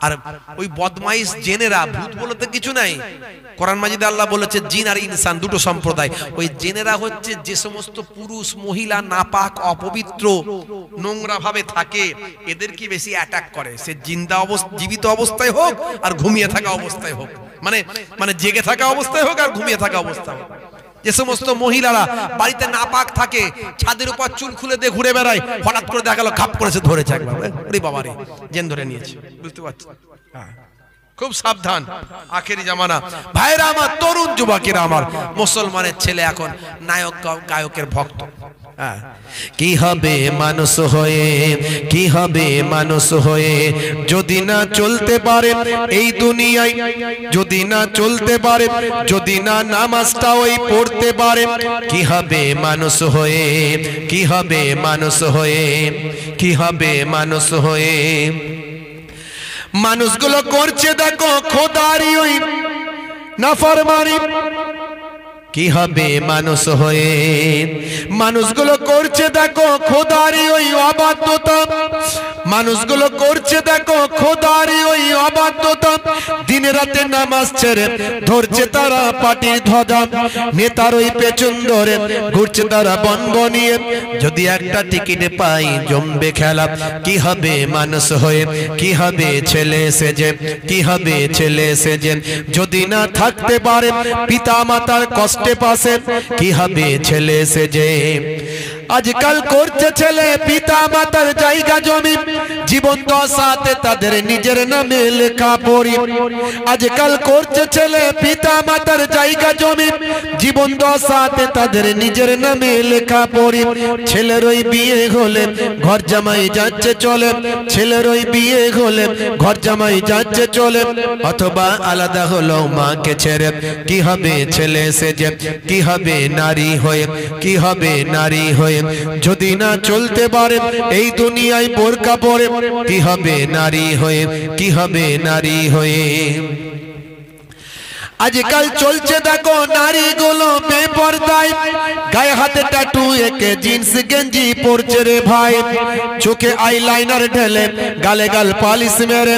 আর ওই বদমাইশ জেনেরা, ভূত বলতে কিছু নাই, কোরআন মাজিদে আল্লাহ বলেছে জিন আর ইনসান দুটো সম্প্রদায়। ওই জেনেরা হচ্ছে যে সমস্ত পুরুষ মহিলা নাপাক, অপবিত্র, নোংরা ভাবে থাকে, এদেরকে বেশি অ্যাটাক করে। সে জীবিত অবস্থায় হোক আর ঘুমিয়ে থাকা অবস্থায় হোক, মানে জেগে থাকা অবস্থায় হোক আর ঘুমিয়ে থাকা অবস্থায় হোক। যে সমস্ত মহিলারা বাড়িতে নাপাক থাকে, ছাদের উপর চুল খুলে দিয়ে ঘুরে বেড়ায়, হঠাৎ করে দেখা গেল খাপ করেছে, ধরেছে একবার, ওরে বাবা রে, জেন ধরে নিয়েছে, বুঝতে পারছি? খুব সাবধান, আখেরি জামানা। ভাইরা আমার, তরুণ যুবকেরা আমার, মুসলমানের ছেলে এখন নায়ক গায়কের ভক্ত। কি হবে মানুষ হয়ে, কি হবে মানুষ হয়ে যদি না চলতে পারে এই দুনিয়ায়, যদি না চলতে পারে, যদি না নামাজটা ওই পড়তে পারে, কি হবে মানুষ হয়ে, কি হবে মানুষ হয়ে, কি হবে মানুষ হয়ে। মানুষগুলো করছে দেখো খোদারি ওই নাফরমানি, কি হবে মানুষ হয়ে। মানুষগুলো করছে দেখো খোদারি ওই অবাধ্যতা, মানুষগুলো করছে দেখো খোদারি ওই অবাধ্যতা। দিনে রাতে নামাজ ছেড়ে ধরছে তারা পাটির ধ্বজা, নেতার ওই পেছন ধরে ঘুরছে তারা বনবনিয়ে। যদি একটা টিকিটে পাই জমবে খেলা, কি হবে মানুষ হয়ে, কি হবে ছেলে সেজে, কি হবে ছেলে সেজে। যদি না থাকতে পারে পিতা মাতার কষ্টে পাশে, কি হবে ছেলে সেজে। আজকাল করছে ছেলে পিতা মাতার জায়গা জমি, জীবন দশাতে তাদের নিজের নামে লেখা পড়ি। আজকাল করছে ছেলে পিতা মাতার জায়গা জমি, জীবন দশাতে তাদের নিজের নামে লেখা পড়ি। ছেলের ওই বিয়ে হলে ঘর জামাই যাচ্ছে চলে, ছেলের ওই বিয়ে হলে ঘর জামাই যাচ্ছে চলে। অথবা আলাদা হলো মাকে ছেড়ে, কি হবে ছেলে সেজে, কি হবে নারী হয়ে, কি হবে নারী হয়ে। যদি না চলতে পারে এই দুনিয়ায় বোরকা পরে, কি হবে নারী হয়ে, কি হবে নারী হয়ে। আজকাল চলছে দেখো নারীগুলো বেপরদায়, গায়ে হাতে ট্যাটু এঁকে জিন্স গেঞ্জি পরছে রে ভাই। চোখে আইলাইনার ঢেলে গালে গাল পালিশ মেরে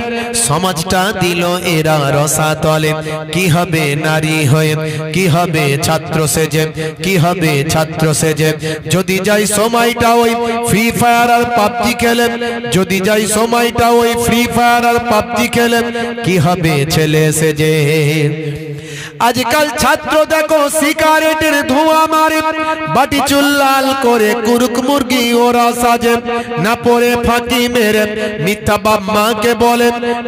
সমাজটা দিল এরা রসাতলে। কি হবে নারী হয়ে, কি হবে ছাত্র সেজে, কি হবে ছাত্র সেজে। যদি যাই সময়টা ওই ফ্রি ফায়ার আর পাবজি খেলে, যদি যাই সময়টা ওই ফ্রি ফায়ার আর পাবজি খেলে, কি হবে ছেলে সেজে। আজকাল ছাত্র দেখো সিগারেটের ধোঁয়া মারে, বাটি চুল লাল করে কুরুক মুরগি ওরা সাজে। না পরে ফাঁকি মেরে মিথ্যা বাপ মাকে বলে,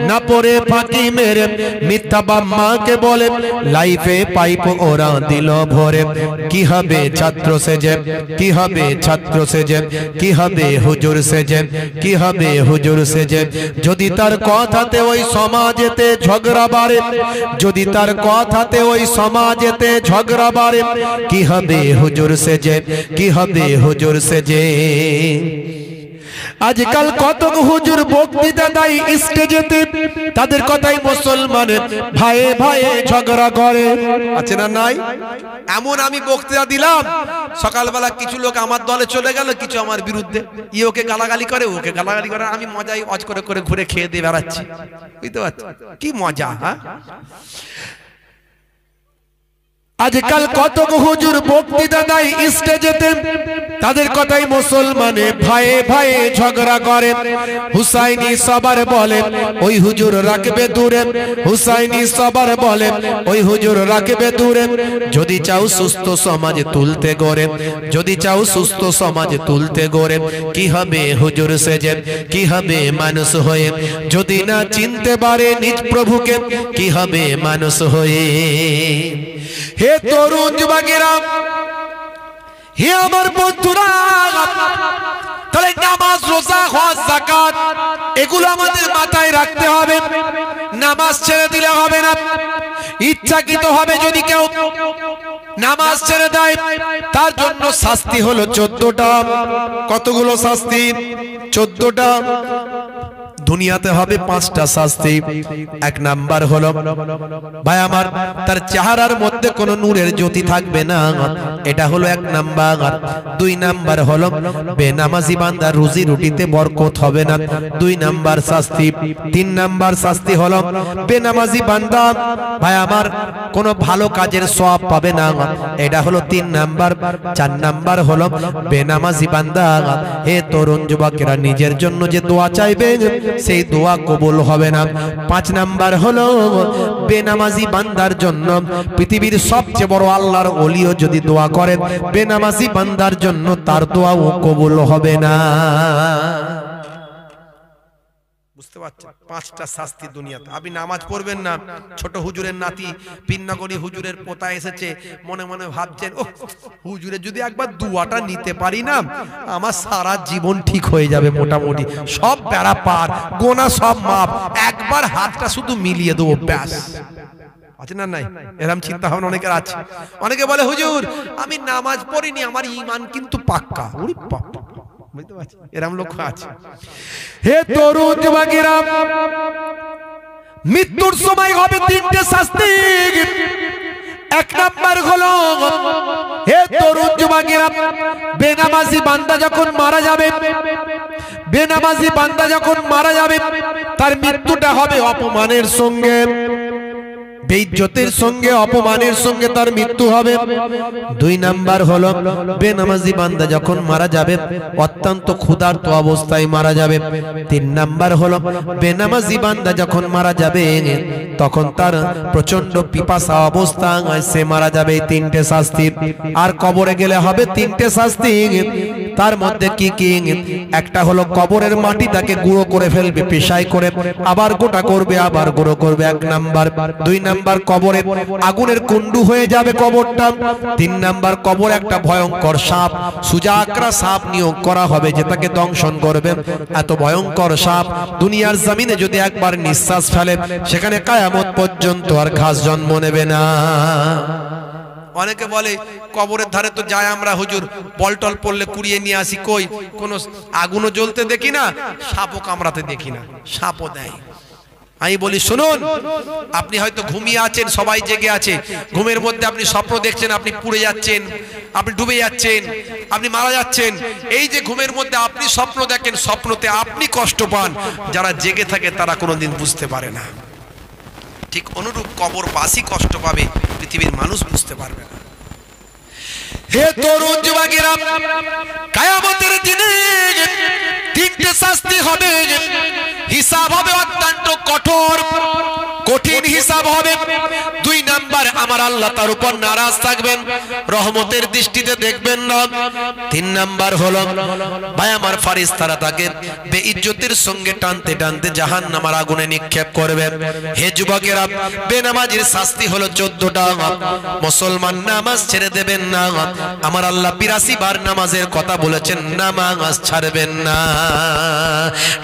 না পরে ফাঁকি মেরে মিথ্যা বাপ মাকে বলে। লাইফে পাইপ ওরা দিল ভরে, কি হবে ছাত্র সেজে, কি হবে ছাত্র সেজে, কি হবে হুজুর সেজে, কি হবে হুজুর সেজে। যদি তার কথাতে ওই সমাজেতে ঝগড়া বাড়ে, যদি তার কথাতে ওই সমাজেতে ঝগড়া বাড়ে, কি হবে হুজুর সেজে, কি হবে হুজুর সেজে। আজকাল কত হুজুর বক্তৃতা দেয় স্টেজেতে, তাদের কথাই মুসলমান ভাইয়ে ভাইয়ে ঝগড়া করে, আছে না নাই? এমন আমি বক্তৃতা দিলাম, সকালবেলা কিছু লোক আমার দলে চলে গেল, কিছু আমার বিরুদ্ধে। ই ওকে গালাগালি করে, ওকে গালাগালি করে, আমি মজাই অজ করে করে ঘুরে খেয়ে দিয়ে বেড়াচ্ছি। বুঝতে পারছি কি মজা। হ্যাঁ, আজকাল কত হুজুর বক্তৃতা দেয় স্টেজেতে, তাদের কথাই মুসলমানে ভাইয়ে ভাইয়ে ঝগড়া করে। হুসাইনি সবার বলে ওই হুজুর রাখবে দূরে, হুসাইনি সবার বলে ওই হুজুর রাখবে দূরে। যদি চাও সুস্থ সমাজ তুলতে গড়ে, যদি চাও সুস্থ সমাজ তুলতে গড়ে, কি হবে হুজুর সেজে, কি হবে মানুষ হয়ে। যদি না চিনতে পারে নিজ প্রভুকে, কি হবে মানুষ হয়ে। হে তরুণ যুবকেরা, হে আমার বন্ধুরা, তাহলে নামাজ রোজা হজ যাকাত এগুলো আমাদের মাথায় রাখতে হবে। নামাজ ছেড়ে দিলে হবে না, ইচ্ছাকৃত হবে যদি কেউ নামাজ ছেড়ে দেয়, তার জন্য শাস্তি হলো 14টা। কতগুলো শাস্তি? 14টা। দুনিয়াতে হবে 5টা শাস্তি। এক নাম্বার হলো ভাই আমার, তার চেহারার মধ্যে কোনো নূরের জ্যোতি থাকবে না, এটা হলো 1 নাম্বার। 2 নাম্বার হলো বেনামাজি বান্দার রুজি রুটিতে বরকত হবে না, 2 নাম্বার শাস্তি। 3 নাম্বার শাস্তি হলো বেনামাজি বান্দা ভাই আমার কোনো ভালো কাজের সওয়াব পাবে না, এটা হলো 3 নাম্বার। 4 নাম্বার হলো বেনামাজি বান্দা, হে তরুণ যুবকেরা, নিজের জন্য যে দোয়া চাইবে সেই দোয়া কবুল হবে না। 5 নাম্বার হলো বেনামাজি বান্দার জন্য পৃথিবীর সবচেয়ে বড় আল্লাহর ওলিও যদি দোয়া করে, বেনামাজি বান্দার জন্য তার দোয়াও কবুল হবে না। বুঝতে পারছেন? 5টা শাস্তি দুনিয়াতে। আপনি নামাজ পড়বেন না, ছোট হুজুরের নাতি পিন্নাগরি হুজুরের পোতা এসেছে, মনে মনে ভাবছেন ও হুজুরের যদি একবার দুয়াটা নিতে পারি না আমার সারা জীবন ঠিক হয়ে যাবে, মোটামুটি সব বেড়া পার, গোনা সব মাপ, একবার হাতটা শুধু মিলিয়ে দেবো ব্যাস। আছে না নাই? এরকম চিন্তা ভাবনা অনেকের আছে। অনেকে বলে হুজুর আমি নামাজ পড়িনি, আমার ঈমান কিন্তু পাক্কা। ওরে বাবা, বুঝতে পারছেন? এরকম লোক আছে। হে তরুণ যুবকেরা, মৃত্যুর সময় হবে 3টে শাস্তি। 1 নাম্বার হলো, হে তরুণ যুবকেরা, বেনামাজি বান্দা যখন মারা যাবে, বেনামাজি বান্দা যখন মারা যাবে তার মৃত্যুটা হবে অপমানের সঙ্গে, বেইজ্জতের সঙ্গে, অপমানের সঙ্গে তার মৃত্যু হবে। 2 নাম্বার হলো, বেনামাজি বান্দা যখন মারা যাবে অত্যন্ত ক্ষুধার্ত অবস্থায় মারা যাবে। 3 নাম্বার হলো, বেনামাজি বান্দা যখন মারা যাবে তখন তার প্রচন্ড পিপাসা অবস্থায় সে মারা যাবে। 3টে শাস্তি। আর কবরে গেলে হবে 3টে শাস্তি। তার মধ্যে কি কি? একটা হলো কবরের মাটি তাকে গুঁড়ো করে ফেলবে, পেশাই করে আবার গোটা করবে, আবার গুঁড়ো করবে, 1 নাম্বার। 2 নাম্বার, কবরে আগুনের কুণ্ডু হয়ে যাবে কবরটা। 3 নাম্বার, কবর একটা ভয়ঙ্কর সাপ, সুজাকরা সাপ নিয়োগ করা হবে যে তাকে দংশন করবে। এত ভয়ঙ্কর সাপ দুনিয়ার জমিনে যদি একবার নিঃশ্বাস ফেলে সেখানে কিয়ামত পর্যন্ত আর ঘাস জন্ম নেবে না। অনেকে বলে কবরের ধারে তো যায় আমরা হুজুর, বলটল পড়লে কুড়িয়ে নিয়ে আসি, কই কোনো আগুনও জ্বলতে দেখি না, সাপও কামড়াতে দেখি না, সাপও দেয়। আমি বলি শুনুন, আপনি হয়তো ঘুমিয়ে আছেন, সবাই জেগে আছে, ঘুমের মধ্যে আপনি স্বপ্ন দেখছেন আপনি পুড়ে যাচ্ছেন, আপনি ডুবে যাচ্ছেন, আপনি মারা যাচ্ছেন। এই যে ঘুমের মধ্যে আপনি স্বপ্ন দেখেন, স্বপ্নতে আপনি কষ্ট পান, যারা জেগে থাকে তারা কোনোদিন বুঝতে পারে না। ঠিক অনুরূপ কবরবাসী কষ্ট পাবে, পৃথিবীর মানুষ বুঝতে পারবে না। হে তরুণ যুবকেরা, কিয়ামতের দিনে 3টে শাস্তি হবে, হিসাব হবে অত্যন্ত কঠোর, কঠিন হিসাব হবে। 2 নাম্বার, আমার আল্লাহ তার উপর নারাজ থাকবেন, রহমতের দৃষ্টিতে দেখবেন না। 3 নাম্বার হলো, ভাই আমার ফারিস্তারা তাকে বেইজ্জতের সঙ্গে টানতে টানতে জাহান্নামের আগুনে নিক্ষেপ করবে। হে যুবকেরা, বেনামাজির শাস্তি হলো 14টা। মুসলমান নামাজ ছেড়ে দেবেন না। আমার আল্লাহ 82 বার নামাজের কথা বলেছেন, নামাজ ছাড়বেন না।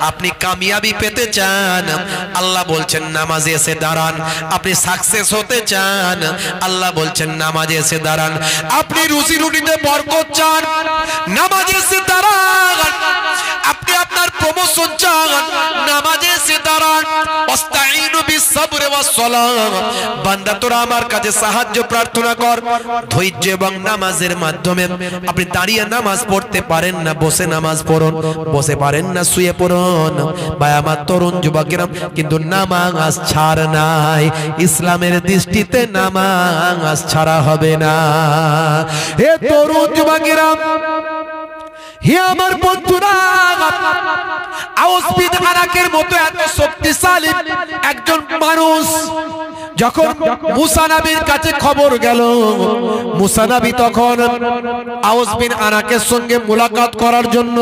আপনি কামিয়াবি পেতে চান, আল্লাহ বলছেন নামাজে এসে দাঁড়ান। আপনি সাকসেস হতে চান, আল্লাহ বলছেন নামাজে এসে দাঁড়ান। আপনি রুজি রুটিতে বরকত চান, নামাজে এসে দাঁড়ান। আপনি আপনার প্রমোশন চান, নামাজে এসে দাঁড়ান। ওয়াস্তাইনু বিস-সাবরি ওয়াস-সালাহ, বান্দা তোরা আমার কাছে সাহায্য প্রার্থনা কর ধৈর্য এবং নামাজের মাধ্যমে। আপনি দাঁড়িয়ে নামাজ পড়তে পারেন না, বসে নামাজ পড়ুন, বসে পারেন না শুয়ে পড়ুন। ভাই আমার তরুণ যুবকেরা, কিন্তু নামাজ ছাড় নাই, ইসলামের দৃষ্টিতে নামাজ ছাড়া হবে না। হে তরুণ যুবকেরা, হে আমার বন্ধুরা, আওস বিন আনাকের মতো এত শক্তিশালী একজন মানুষ যখন মুসা নবীর কাছে খবর গেল, মুসা নবী তখন আওস বিন আনাকের সঙ্গে মুলাকাত করার জন্য,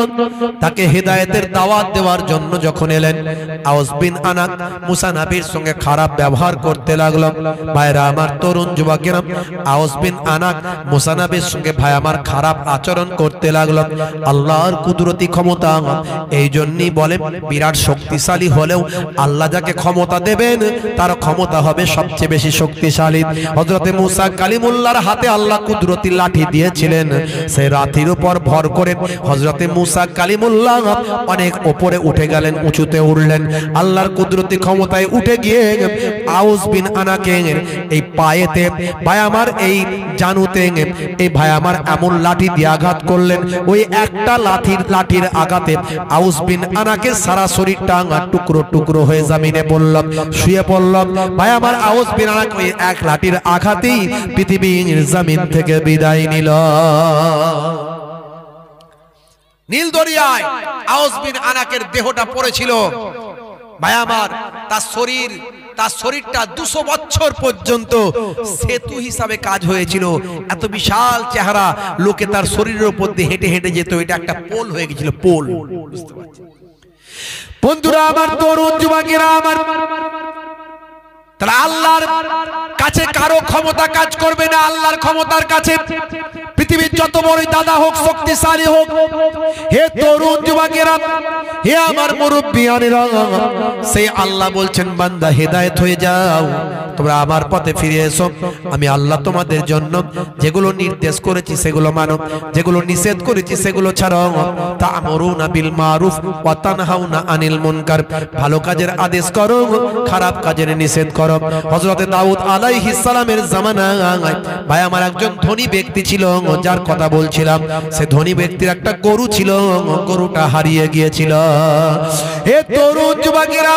তাকে হেদায়েতের দাওয়াত দেওয়ার জন্য যখন এলেন, আওস বিন আনাক মুসা নবীর সঙ্গে খারাপ ব্যবহার করতে লাগলো। ভাইরা আমার তরুণ যুবকেরা, আওস বিন আনাক মুসা নবীর সঙ্গে ভাই আমার খারাপ আচরণ করতে লাগলো। আল্লাহর কুদরতি ক্ষমতা, এই জন্যই বলে বিরাট শক্তিশালী হলেও আল্লাহ যাকে ক্ষমতা দেবেন তার ক্ষমতা হবে সবচেয়ে বেশি শক্তিশালী। হযরতে মুসা কালিমুল্লাহর হাতে আল্লাহ কুদরতি লাঠি দিয়েছিলেন, সেই লাঠির উপর ভর করে হযরতে মুসা কালিমুল্লাহ অনেক উপরে উঠে গেলেন, উঁচুতে উঠলেন। আল্লাহর কুদরতি ক্ষমতায় উঠে গিয়ে আউস বিন আনাকে এই পায়েতে ভাই আমার, এই জানুতে এই ভাই আমার এমন লাঠি দিয়ে আঘাত করলেন, ওই একটা লাঠির আঘাতে আউস বিন আনাকে সারা শরীরটা টুকরো টুকরো হয়ে জমিনে পড়ল, শুয়ে পড়ল। ভাই আমার আউস বিন আনাক ওই এক লাঠির আঘাতেই পৃথিবীর জমিন থেকে বিদায় নিল। নীল দরিয়ায় আউস বিন আনাকের দেহটা পড়েছিল। ভাই আমার, তার শরীরটা 200 বছর পর্যন্ত সেতু হিসাবে কাজ হয়েছিল। এত বিশাল চেহারা, লোকে তার শরীরের উপর দিয়ে হেঁটে হেঁটে যেত, এটা একটা পোল হয়ে গেছিল, পোল। বুঝতে পারছেন? বন্ধুরা আমার, তরুণ যুবকেরা আমার, তারা আল্লাহর কাছে কারো ক্ষমতা কাজ করবে না। আল্লাহর ক্ষমতার কাছে পৃথিবীর যত বড়ই দাদা হোক, শক্তিশালী হোক, হে তরুণ যুবকেরা, হে আমার মুরব্বিয়ানেরা, সেই আল্লাহ বলছেন বান্দা হেদায়েত হয়ে যাও, তোমরা আমার পথে ফিরে এসো। আমি আল্লাহ তোমাদের জন্য যেগুলো নির্দেশ করেছি সেগুলো মানো, যেগুলো নিষেধ করেছি সেগুলো ছাড়ো। তা'মুরুনা বিল মারুফ ওয়া তানহাউনা আনিল মুনকার, ভালো কাজের আদেশ করো, খারাপ কাজের নিষেধ করো। হযরত দাউদ আলাইহিস সালামের জামানায় ভাই আমার একজন ধনী ব্যক্তি ছিল, যার কথা বলছিলাম। সে ধনী ব্যক্তির একটা গরু ছিল, গরুটা হারিয়ে গিয়েছিল। হে তরুণ যুবকেরা,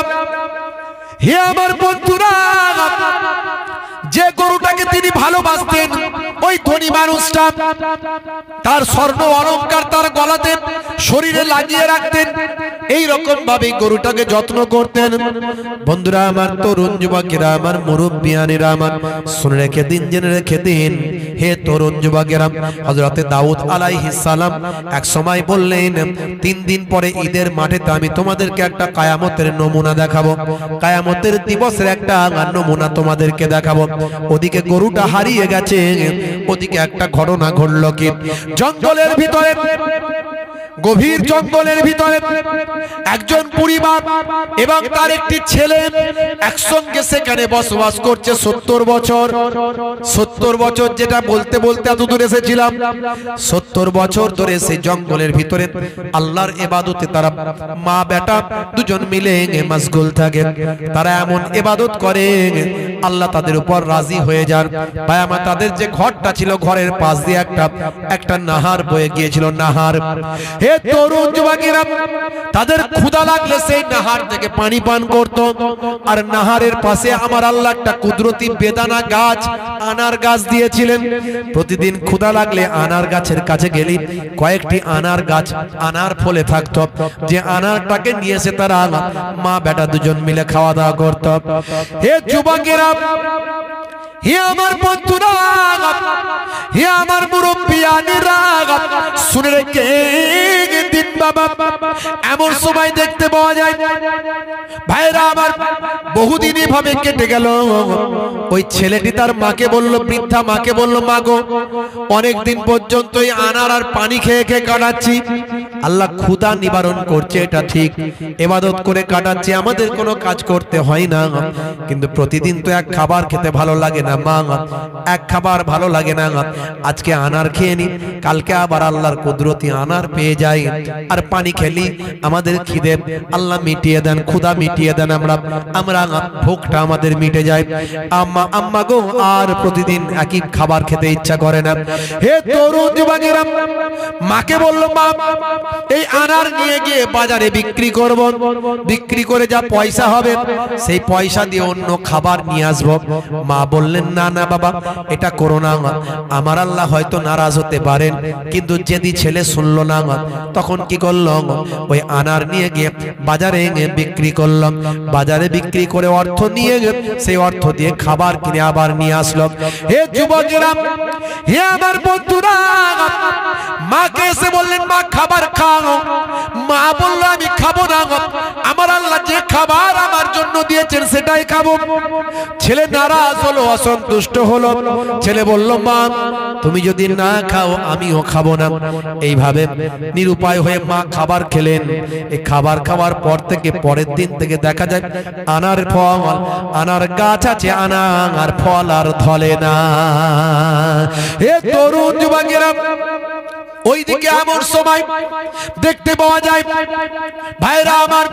হে আমার বন্ধুরা, যে গরুটাকে তিনি ভালোবাসতেন, ওই ধনী মানুষটা তার স্বর্ণ অলংকার তার গলাতে শরীরে লাগিয়ে রাখতেন, এই রকম ভাবে গরুটাকে যত্ন করতেন। বন্ধুরা আমার, তরুণ যুবকেরা আমার, মুরব্বিয়ানেরা আমার, শুনে রেখে দিন, জেনে রেখে দিন। হে তরুণ যুবকেরা, হযরতে দাউদ আলাইহিস সালাম এক সময় বললেন, 3 দিন পরে ঈদের মাঠেতে আমি তোমাদেরকে একটা কিয়ামতের নমুনা দেখাবো, কিয়ামতের দিবসের একটা নমুনা তোমাদেরকে দেখাবো। ওদিকে গরুটা হারিয়ে গেছে, ওদিকে একটা ঘটনা ঘটলো কি, জঙ্গলের ভিতরে, গভীর জঙ্গলের ভিতরে একজন পরিবার এবং তার একটি ছেলে একসঙ্গে সেখানে বসবাস করছে 70 বছর। 70 বছর, যেটা বলতে বলতে এত দূর এসেছিলাম, 70 বছর ধরে সেই জঙ্গলের ভিতরে আল্লাহর ইবাদতে তারা মা বেটা দুজন মিলে মশগুল থাকে। তারা এমন ইবাদত করে আল্লাহ তাদের উপর রাজি হয়ে যান। ভাই আমার, তাদের যে ঘরটা ছিল, ঘরের পাশ দিয়ে একটা নাহার বয়ে গিয়েছিল, নাহার। হে তরুণ যুবকেরা, তাদের ক্ষুধা লাগলে সেই নাহার থেকে পানি পান করত। আর নাহারের পাশে আমার আল্লাহ একটা কুদরতি বেদানা গাছ, আনার গাছ দিয়েছিলেন। প্রতিদিন ক্ষুধা লাগলে আনার গাছের কাছে গেলি কয়েকটি আনার গাছ আনার ফলে থাকতো, যে আনারটাকে নিয়ে এসে তারা মা বেটা দুজন মিলে খাওয়া দাওয়া করত। হে যুবকেরা, হে আমার বন্ধুরা, হে আমার মুরব্বিয়ানেরা, শুনে রেখে দিন বাবা, এমন সময় দেখতে পাওয়া যায় ভাইরা আমার, বহুদিন এভাবে কেটে গেল। ওই ছেলেটি তার মাকে বলল, বৃদ্ধা মাকে বলল, মা গো, অনেকদিন পর্যন্ত এই আনার আর পানি খেয়ে খেয়ে কাটাচ্ছি। আল্লাহ ক্ষুধা নিবারণ করছে, এটা ঠিক, ইবাদত করে কাটাচ্ছি, আমাদের কোনো কাজ করতে হয় না, কিন্তু প্রতিদিন তো এক খাবার খেতে ভালো লাগে না মা, এক খাবার ভালো লাগে না। আজকে আনার খেয়ে নি, কালকে আবার আল্লাহর কুদরতি আনার পেয়ে যাই, আর পানি খেলি আমাদের খিদে আল্লাহ মিটিয়ে দেন, ক্ষুধা মিটিয়ে দেন, আমরা ভোগটা আমাদের মিটে যায়। আম্মা গো, আর প্রতিদিন একই খাবার খেতে ইচ্ছা করে না। হে তরুণ যুবকেরা, মাকে বলল, মা, এই আনার নিয়ে গিয়ে বাজারে বিক্রি করব, বিক্রি করে যা পয়সা হবে সেই পয়সা দিয়ে অন্য খাবার নিয়ে আসবো। মা বললেন, না না বাবা, এটা করো না, আমার আল্লাহ হয়তো নারাজ হতে পারেন। কিন্তু যেদি ছেলে শুনলো না, তখন কি করলাম, ওই আনার নিয়ে গিয়ে বাজারে বিক্রি করলাম। বাজারে বিক্রি করে অর্থ নিয়ে সেই অর্থ দিয়ে খাবার কিনে আবার নিয়ে আসলাম। হে যুবকেরা, হে আমার বন্ধুরা, মাকে এসে বললেন, মা খাবার খাও। মা বলল, আমি খাবো না, আমার আল্লাহ যে খাবার আমার জন্য দিয়েছেন সেটাই খাবো। ছেলে নারাজ হলো, অসন্তুষ্ট হলো। ছেলে বলল, মা, তুমি যদি না খাও আমিও খাবো না। এইভাবে নিরুপায় হয়ে মা খাবার খেলেন। এই খাবার খাওয়ার পর থেকে পরের দিন থেকে দেখা যায় আনার ফল, আনার গাছ আছে, আনার ফল আর ধলে না। হে তরুণ যুবকেরা, ওইদিকে এমন সময় দেখতে পাওয়া যায় ভাইরা আমার,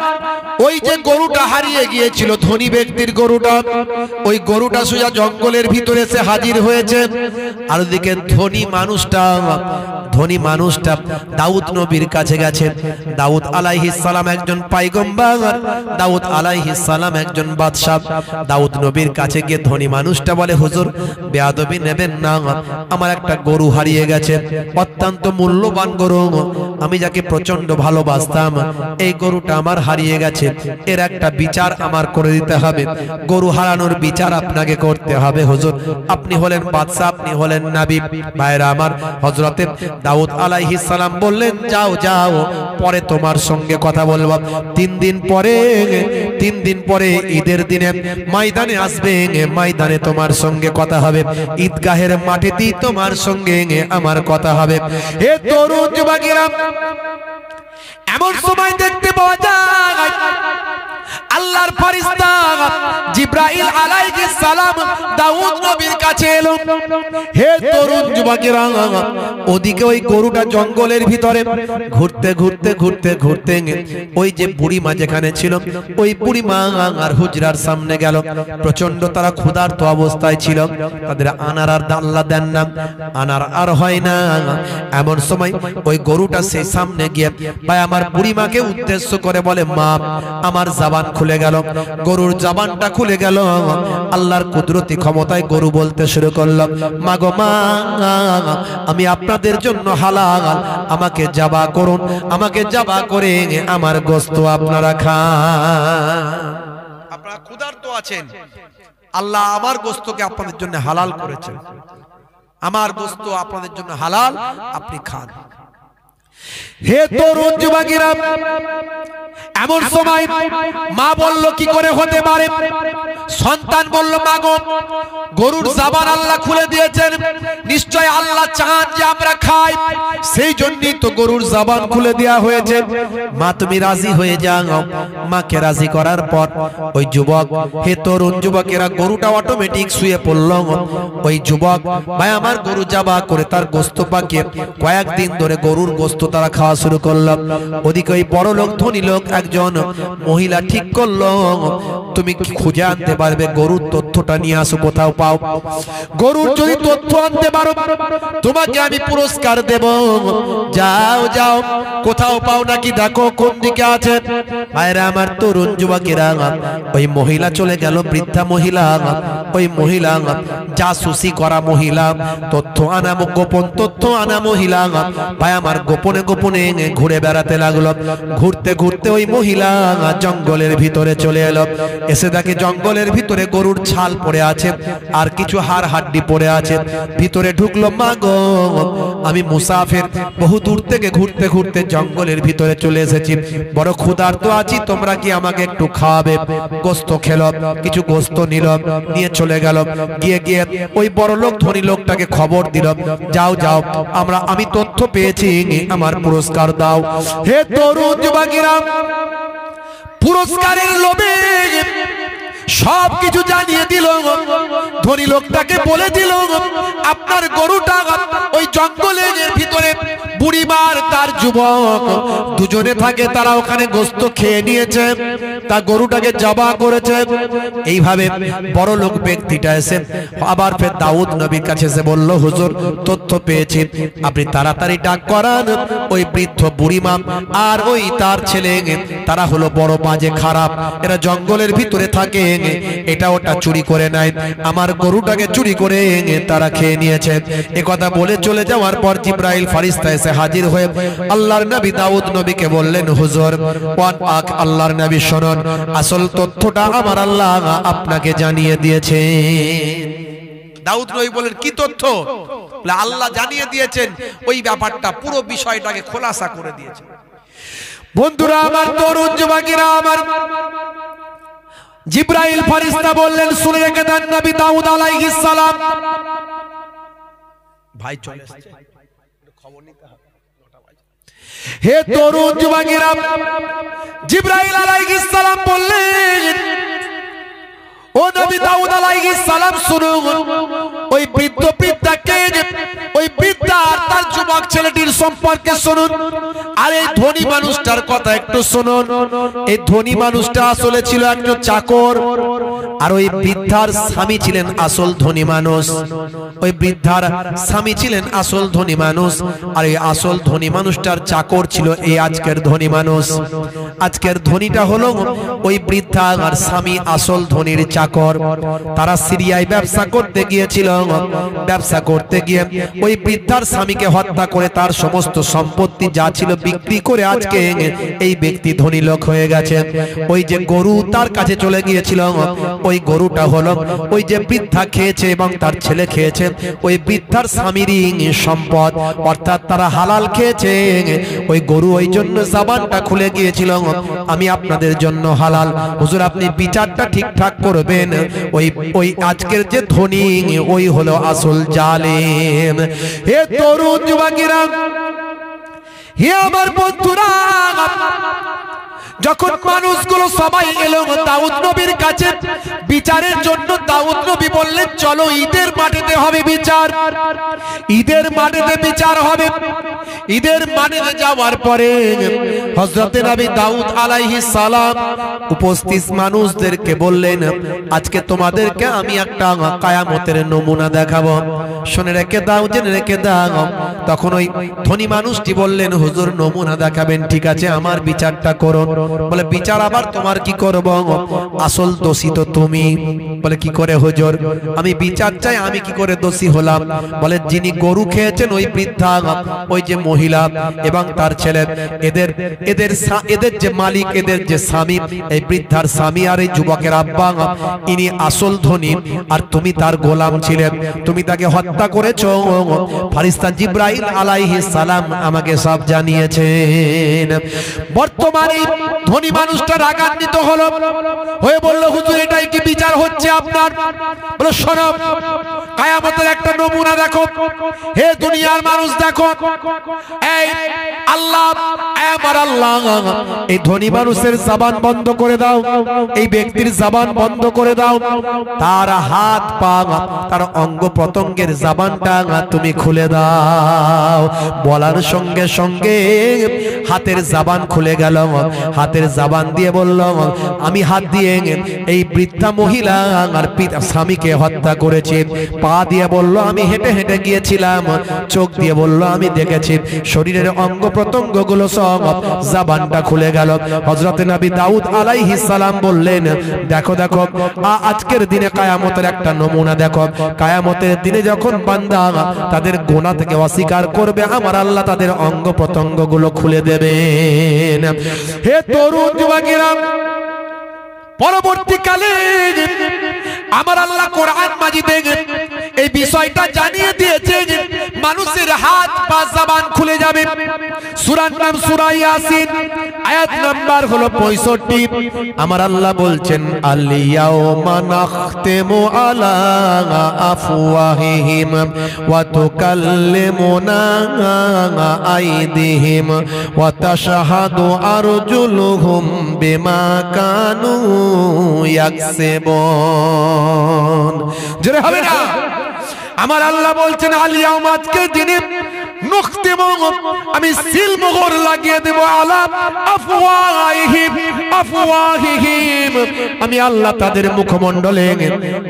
ওই যে গরুটা হারিয়ে গিয়েছিল, ধনী ব্যক্তির গরুটা, ওই গরুটা সোজা জঙ্গলের ভিতরে এসে হাজির হয়েছে। আর ওদিকে ধনী মানুষটা দাউদ নবীর কাছে গেছে। দাউদ আলাইহিস সালাম একজন পয়গম্বর, দাউদ আলাইহিস সালাম একজন বাদশা। দাউদ নবীর কাছে গিয়ে ধনী মানুষটা বলে, হুজুর, বেয়াদবি নেবেন না, আমার একটা গরু হারিয়ে গেছে, অত্যন্ত মূল্যবান গরু, আমি যাকে প্রচন্ড ভালোবাসতাম, এই গরুটা আমার হারিয়ে গেছে, এর একটা বিচার আমার করে দিতে হবে। গরু হারানোর বিচার আপনাকে করতে হবে হুজুর। আপনি হলেন বাদশা, আপনি হলেন নবী। ভাইরা আমার, হযরতে দাউদ আলাইহিস সালাম বললেন, যাও যাও, পরে তোমার সঙ্গে কথা বলবো। 3 দিন পরে ঈদের দিনে ময়দানে আসবে, ময়দানে তোমার সঙ্গে কথা হবে, ঈদগাহের মাঠেতেই তোমার সঙ্গে আমার কথা হবে। হে তরুণ যুবকেরা, এমন সময় দেখতে পাওয়া যায় আল্লাহর ফেরেশতা জিবরাইল আলাইহিস সালাম দাউদ নবীর কাছে এলো। হে তরুণ যুবকেরা, ওদিকে ওই গরুটা জঙ্গলের ভিতরে ঘুরতে ঘুরতে ঘুরতে ঘুরতে ওই যে বুড়ি মা যেখানে ছিল, ওই বুড়ি মা আর হুজরার সামনে গেল। প্রচন্ড তারা ক্ষুধার্ত অবস্থায় ছিল, তাদের আনার আর আল্লাহ দেন না, আনার আর হয় না। এমন সময় ওই গরুটা সেই সামনে গিয়ে ভাই আমার বুড়ি মাকে উদ্দেশ্য করে বলে, মা আমার জবান খুলে গেল। গরুর জবানটা খুলে গেল। আল্লাহর কুদরতি ক্ষমতায় গরু বলতে শুরু করলো, মা গো মা, আমি আপনাদের জন্য হালাল, আমাকে জবা করুন, আমাকে জবা করে আমার গোশত আপনারা খান। আপনারা ক্ষুধার্ত আছেন, আল্লাহ আমার গোশতকে আপনাদের জন্য হালাল করেছেন, আমার গোশত আপনাদের জন্য হালাল, আপনি খান। হে তরুণ যুবকেরা, এমন সময় মা বলল, কি করে হতে পারে? সন্তান বলল, মা গো, গরুর জবান আল্লাহ খুলে দিয়েছেন, নিশ্চয় আল্লাহ চান যে আমরা খাই, সেই জন্যই তো গরুর জবান খুলে দেওয়া হয়েছে। মা তুমি রাজি হয়ে যাও। মাকে রাজি করার পর ওই যুবক, হে তরুণ যুবকেরা, গরুটা অটোমেটিক শুয়ে পড়ল। ওই যুবক ভাই আমার গরু জবা করে তার গোশত পাকিয়ে কয়েকদিন ধরে গরুর গোশত তারা খাওয়া শুরু করল। ওদিকে ওই বড় লোক ধনী লোক একজন মহিলা ঠিক করলো, তুমি কি খুঁজে আনতে পারবে গরুর তথ্যটা নিয়ে আসো, কোথাও পাও, গরুর যদি তথ্য আনতে পারো তোমাকে আমি পুরস্কার দেব। যাও যাও, কোথাও পাও নাকি দেখো কোন দিকে আছে। ভাইরা আমার, তরুণ যুবকেরা, ওই মহিলা চলে গেল, বৃদ্ধা মহিলা, ওই মহিলা জাসুসি করা মহিলা, তথ্য আনা, গোপন তথ্য আনা মহিলা। ভাই আমার গোপনে গোপনে ঘুরে বেড়াতে লাগলো। ঘুরতে ঘুরতে ওই মহিলা জঙ্গলের ভিতরে চলে এলো। এসে দেখে জঙ্গলের ভিতরে গরুর ছাল পড়ে আছে আর কিছু হাড় হাড্ডি পড়ে আছে। ভিতরে ঢুকলো, মা গো, আমি মুসাফির, বহু দূর থেকে ঘুরতে ঘুরতে জঙ্গলের ভিতরে চলে এসেছি, বড় ক্ষুধার্ত আছি, তোমরা কি আমাকে একটু খাওয়াবে? গোশত খেলো, কিছু গোশত নিল, নিয়ে চলে গেল। গিয়ে গিয়ে ওই বড় লোক ধনী লোকটাকে খবর দিল, যাও যাও, আমি তথ্য পেয়েছি, আমার পুরস্কার দাও। হে তরুণ যুবকেরা, পুরস্কারের লোভে সবকিছু জানিয়ে দিল। ধনী লোকটাকে বলে দিল, আপনার গরুটা ওই জঙ্গলের ভিতরে বুড়িমার তার যুবক দুজনে থাকে, তারা ওখানে গোশত খেয়ে নিয়েছে, তা গরুটাকে জবা করেছে। এইভাবে বড় লোক ব্যক্তিটা এসে আবার ফের দাউদ নবীর কাছে এসে বলল, হুজুর তথ্য পেয়েছি, আপনি তাড়াতাড়ি ডাক করান। ওই বৃদ্ধ বুড়িমা আর ওই তার ছেলে, তারা হলো বড় বাজে খারাপ, এরা জঙ্গলের ভিতরে থাকে, এটা ওটা চুরি করে নেয়, আমার গরুটাকে চুরি করে তারা খেয়ে নিয়েছে। এ কথা বলে চলে যাওয়ার পর জিবরাইল ফেরেশতা এসে হাজির হয়ে আল্লাহর নবী দাউদ নবীকে বললেন, হুজুর আল্লাহর নবী শুনুন, আসল তথ্যটা আমার আল্লাহ আপনাকে জানিয়ে দিয়েছে। দাউদ নবী বলেন, কি তথ্য? আল্লাহ জানিয়ে দিয়েছেন, ওই ব্যাপারটা পুরো বিষয়টাকে খোলাসা করে দিয়েছেন। বন্ধুরা আমার, তরুণ যুবকেরা আমার, জিবরাইল ফেরেশতা বললেন, শুনে রেখে দেন, নবী দাউদ আলাইহিস সালাম, ভাই চলে এসেছে, খবর নিতে হবে। হে তরুণ যুবকেরা, জিবরাইল আলাইহিস সালাম বললেন, ও নবী দাউদ আলাইহিস সালাম শুনুন, ওই বৃদ্ধ বৃদ্ধাকে, ওই বৃদ্ধা আর তার যুবক ছেলেটির সম্পর্কে শুনুন, আর এই ধনী মানুষটার কথা একটু শুনুন। এই ধনী মানুষটা আসলে ছিল একজন চাকর, আর ওই বৃদ্ধার স্বামী ছিলেন আসল ধনী মানুষ, ওই বৃদ্ধার স্বামী ছিলেন আসল ধনী মানুষ, আর এই আসল ধনী মানুষটার চাকর ছিল এই আজকের ধনী মানুষ। আজকের ধনীটা হলো ওই বৃদ্ধা আর স্বামী আসল ধনীর চাকর। তারা সিরিয়ায় ব্যবসা করতে গিয়েছিল, ব্যবসা করতে গিয়ে ওই বৃদ্ধার স্বামীকে হত্যা করে তার সমস্ত সম্পত্তি যা ছিল বিক্রি করে আজকে এই ব্যক্তি ধনী লোক হয়ে গেছে। ওই যে গরু তার কাছে চলে গিয়েছিল, ওই গরুটা হলো ওই যে বৃদ্ধা খেয়েছে এবং তার ছেলে খেয়েছে, ওই বৃদ্ধার স্বামীরই সম্পদ, অর্থাৎ তারা হালাল খেয়েছে। ওই গরু ওই জন্য জবানটা খুলে গিয়েছিল, আমি আপনাদের জন্য হালাল, হুজুর আপনি বিচারটা ঠিকঠাক করবেন। ওই আজকের যে ধনী ওই হলো আসল জালেম। হে তরুণ যুবকেরা, হে আমার বন্ধুরা, যখন মানুষগুলো সবাই এলো দাউদ নবীর কাছে বিচারের জন্য, দাউদ নবী বললেন চলো ঈদের মাঠেতে হবে বিচার, ঈদের মাঠেতে বিচার হবে। ঈদের মাঠেতে যাওয়ার পরে হযরতে নবী দাউদ আলাইহিস সালাম উপস্থিত মানুষদেরকে বললেন আজকে তোমাদেরকে আমি একটা কিয়ামতের নমুনা দেখাবো, শুনে রেখে দাও, জেনে রেখে দাও। তখন ওই ধনী মানুষটি বললেন হুজুর নমুনা দেখাবেন, ঠিক আছে আমার বিচারটা করুন। বলে বিচার আবার তোমার কি করব, আসল দোষী তো তুমি। বলে কি করে হুজুর, আমি বিচার চাই, আমি কি করে দোষী হলাম? বলে যিনি গরু খেয়েছেন ওই বৃদ্ধা, ওই যে মহিলা এবং তার ছেলে, এদের যে মালিক, এদের যে স্বামী, এই বৃদ্ধার স্বামী আর এই যুবকের আব্বা, ইনি আসল ধনী আর তুমি তার গোলাম ছিলেন, তুমি তাকে হত্যা করেছো। ফেরেশতা জিবরাইল আলাইহিস সালাম আমাকে সব জানিয়েছেন। বর্তমানে ধনী মানুষটা রাগান্বিত হলো, হয়ে বলল হুজুর এটাই কি বিচার হচ্ছে আপনার? বলে শোনো, কিয়ামতের একটা নমুনা দেখো। হে দুনিয়ার মানুষ দেখো, এই আল্লাহ, আমার আল্লাহ এই ধনী মানুষের জবান বন্ধ করে দাও, এই ব্যক্তির জবান বন্ধ করে দাও, তার হাত পা তার অঙ্গ প্রত্যঙ্গের জবানটা তুমি খুলে দাও। বলার সঙ্গে সঙ্গে হাতের জবান খুলে গেল, হাতের জবান দিয়ে বলল আমি হাত দিয়ে এই বৃদ্ধা মহিলা আর স্বামীকে হত্যা করেছি। পা দিয়ে বলল আমি হেঁটে হেঁটে গিয়েছিলাম, চোখ দিয়ে বলল আমি দেখেছি, শরীরের অঙ্গ প্রত্যঙ্গ গুলো সব জবানটা খুলে গেল। হযরত নবী দাউদ আলাইহিস সালাম বললেন দেখো দেখো, আজকের দিনে কিয়ামতের একটা নমুনা দেখো। কিয়ামতের দিনে যখন বান্দা তাদের গুনাহ থেকে অস্বীকার করবে, আমার আল্লাহ তাদের অঙ্গ প্রত্যঙ্গ গুলো খুলে দেবেন। হে তরুণ যুবকেরা, পরবর্তীকালে আমার আল্লাহ কোরআন মাজিদে এই বিষয়টা জানিয়ে দিয়েছে, মানুষের হাত পা জবান খুলে যাবে। সূরার নাম সূরা ইয়াসিন, আয়াত নাম্বার হলো 65। আমার আল্লাহ বলছেন আল-ইয়াওমা নাখতিমু আলা আফওয়াহিহিম ওয়া তুকাল্লিমুনা আইদিহিম ওয়া তাশহাদু আরজুলুহুম বিমা কানু ইয়াকসিবুন। জোরে হবে না? আমার আল্লাহ বলছেন আল-ইয়াওমা, আজকের দিনে নুখতিমু, আমি সিল মোহর লাগিয়ে দেব আলা আফওয়াহিহিম, আফওয়াহিহিম, আমি আল্লাহ তাদের মুখমণ্ডলে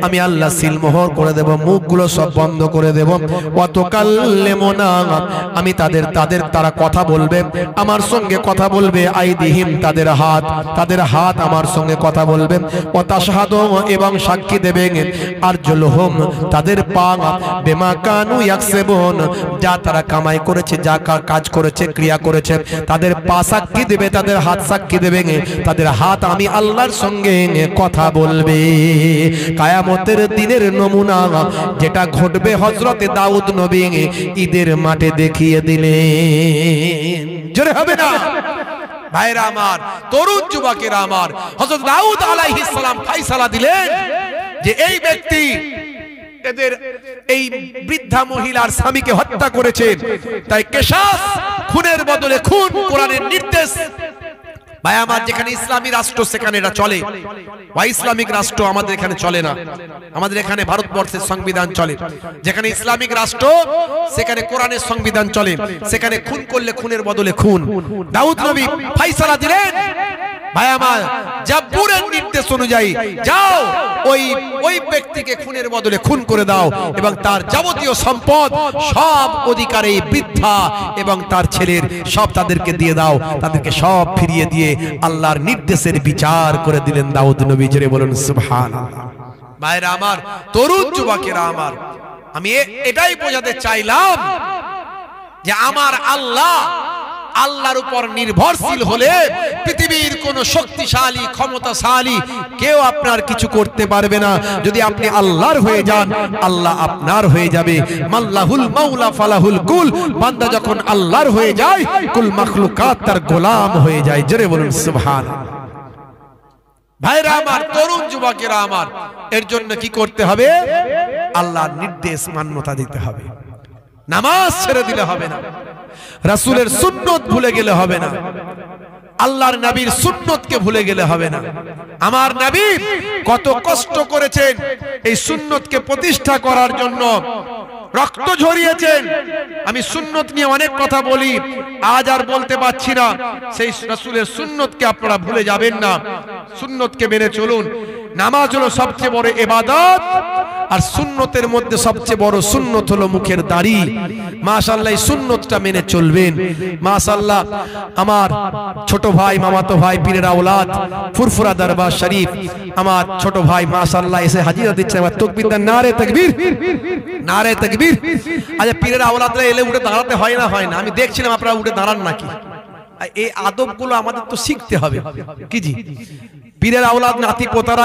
আমি আল্লাহ সিল মোহর করে দেব, মুখগুলো সব বন্ধ করে দেব। ওয়া তুকাল্লিমুনা, আমি তারা কথা বলবে, আমার সঙ্গে কথা বলবে। আইদিহিম, তাদের হাত আমার সঙ্গে কথা বলবে। ওয়া তাশহাদু, এবং সাক্ষী দেবে। আরজুলুহুম, তাদের পা, বিমা কানু ইয়াকসিবুন, যা তারা কামাই করেছে, যা কাজ করেছে, ক্রিয়া করেছে, তাদের পা সাক্ষী দেবে, তাদের হাত সাক্ষী দেবে, তাদের হাত আমি আল্লাহর সঙ্গে কথা বলবে। কিয়ামতের দিনের নমুনা যেটা ঘটবে হযরতে দাউদ নবী ঈদের মাঠে দেখিয়ে দিলেন। জোরে হবে না? ভাইরা আমার, তরুণ যুবকেরা আমার, হযরত দাউদ আলাইহিস সালাম ফয়সালা দিলেন যে এই ব্যক্তি এদের এই বৃদ্ধা মহিলার স্বামীকে হত্যা করেছে, তাই কিসাস, খুনের বদলে খুন, কোরআনের নির্দেশ। ভাই আমার, যেখানে ইসলামী রাষ্ট্র সেখানে এটা চলে, ইসলামিক রাষ্ট্র আমাদের এখানে চলে না। আমাদের এখানে ভারতবর্ষের সংবিধান চলে। যেখানে ইসলামিক রাষ্ট্র সেখানে কোরআনের সংবিধান চলে, সেখানে খুন করলে খুনের বদলে খুন। দাউদ নবী ফয়সালা দিলেন, ভাই আমার, জাব্বুরের নির্দেশ অনুযায়ী যাও ওই ব্যক্তিকে খুনের বদলে খুন করে দাও এবং তার যাবতীয় সম্পদ সব অধিকার এই বৃদ্ধা এবং তার ছেলের সব তাদেরকে দিয়ে দাও, তাদেরকে সব ফিরিয়ে দিয়ে আল্লাহর নির্দেশের বিচার করে দিলেন দাউদ নবী। জোরে বলুন সুবহানাল্লাহ। ভাইরা আমার, তরুণ যুবকেরা আমার, আমি এটাই বোঝাতে চাইলাম যে আমার আল্লাহর উপর নির্ভরশীল হলে পৃথিবীর কোন শক্তিশালী ক্ষমতাশালী কেউ আপনার কিছু করতে পারবে না। যদি আপনি আল্লাহর হয়ে যান, আল্লাহ আপনার হয়ে যাবে। মাল্লাহুল মাওলা ফালাহুল কুল। বান্দা যখন আল্লাহর হয়ে যায়, কুল মাখলুকাত তার গোলাম হয়ে যায়। জোরে বলুন সুবহানাল্লাহ। ভাইরা আমার, তরুণ যুবকেরা আমার, এর জন্য কি করতে হবে? আল্লাহর নির্দেশ মান্যতা দিতে হবে। নামাজ ছেড়ে দিলে হবে না, রাসূলের সুন্নত ভুলে গেলে হবে না, আল্লাহর নবীর সুন্নতকে ভুলে গেলে হবে না। আমার নবী কত কষ্ট করেছেন এই সুন্নতকে প্রতিষ্ঠা করার জন্য, রক্ত ঝরিয়েছেন। আমি সুন্নত নিয়ে অনেক কথা বলি, আজ আর বলতে পারছি না। সেই রাসূলের সুন্নতকে আপনারা ভুলে যাবেন না, সুন্নতকে মেনে চলুন। নামাজ হলো সবচেয়ে বড় ইবাদত, আর সুন্নতের মধ্যে সবচেয়ে বড় সুন্নত হলো মুখের দাড়ি। মাশাআল্লাহ, এই সুন্নতটা মেনে চলবেন। মাশাআল্লাহ, আমার ছোট ভাই, মামাতো ভাই, পীরের আওলাদ, ফুরফুরা দরবার শরীফ, আমার ছোট ভাই মাশাআল্লাহ এসে হাজিরা দিচ্ছে। আমার তাকবীর দেন, নারে তাকবীর, নারে তাকবীর। আচ্ছা, পীরের আওলাদরা এলে উঠে দাঁড়াতে হয় না? হয় না। আমি দেখছিলাম আপনারা উঠে দাঁড়ান নাকি। এই আদবগুলো আমাদের তো শিখতে হবে। কি জি, পীরের আওলাদ নাতি পোতারা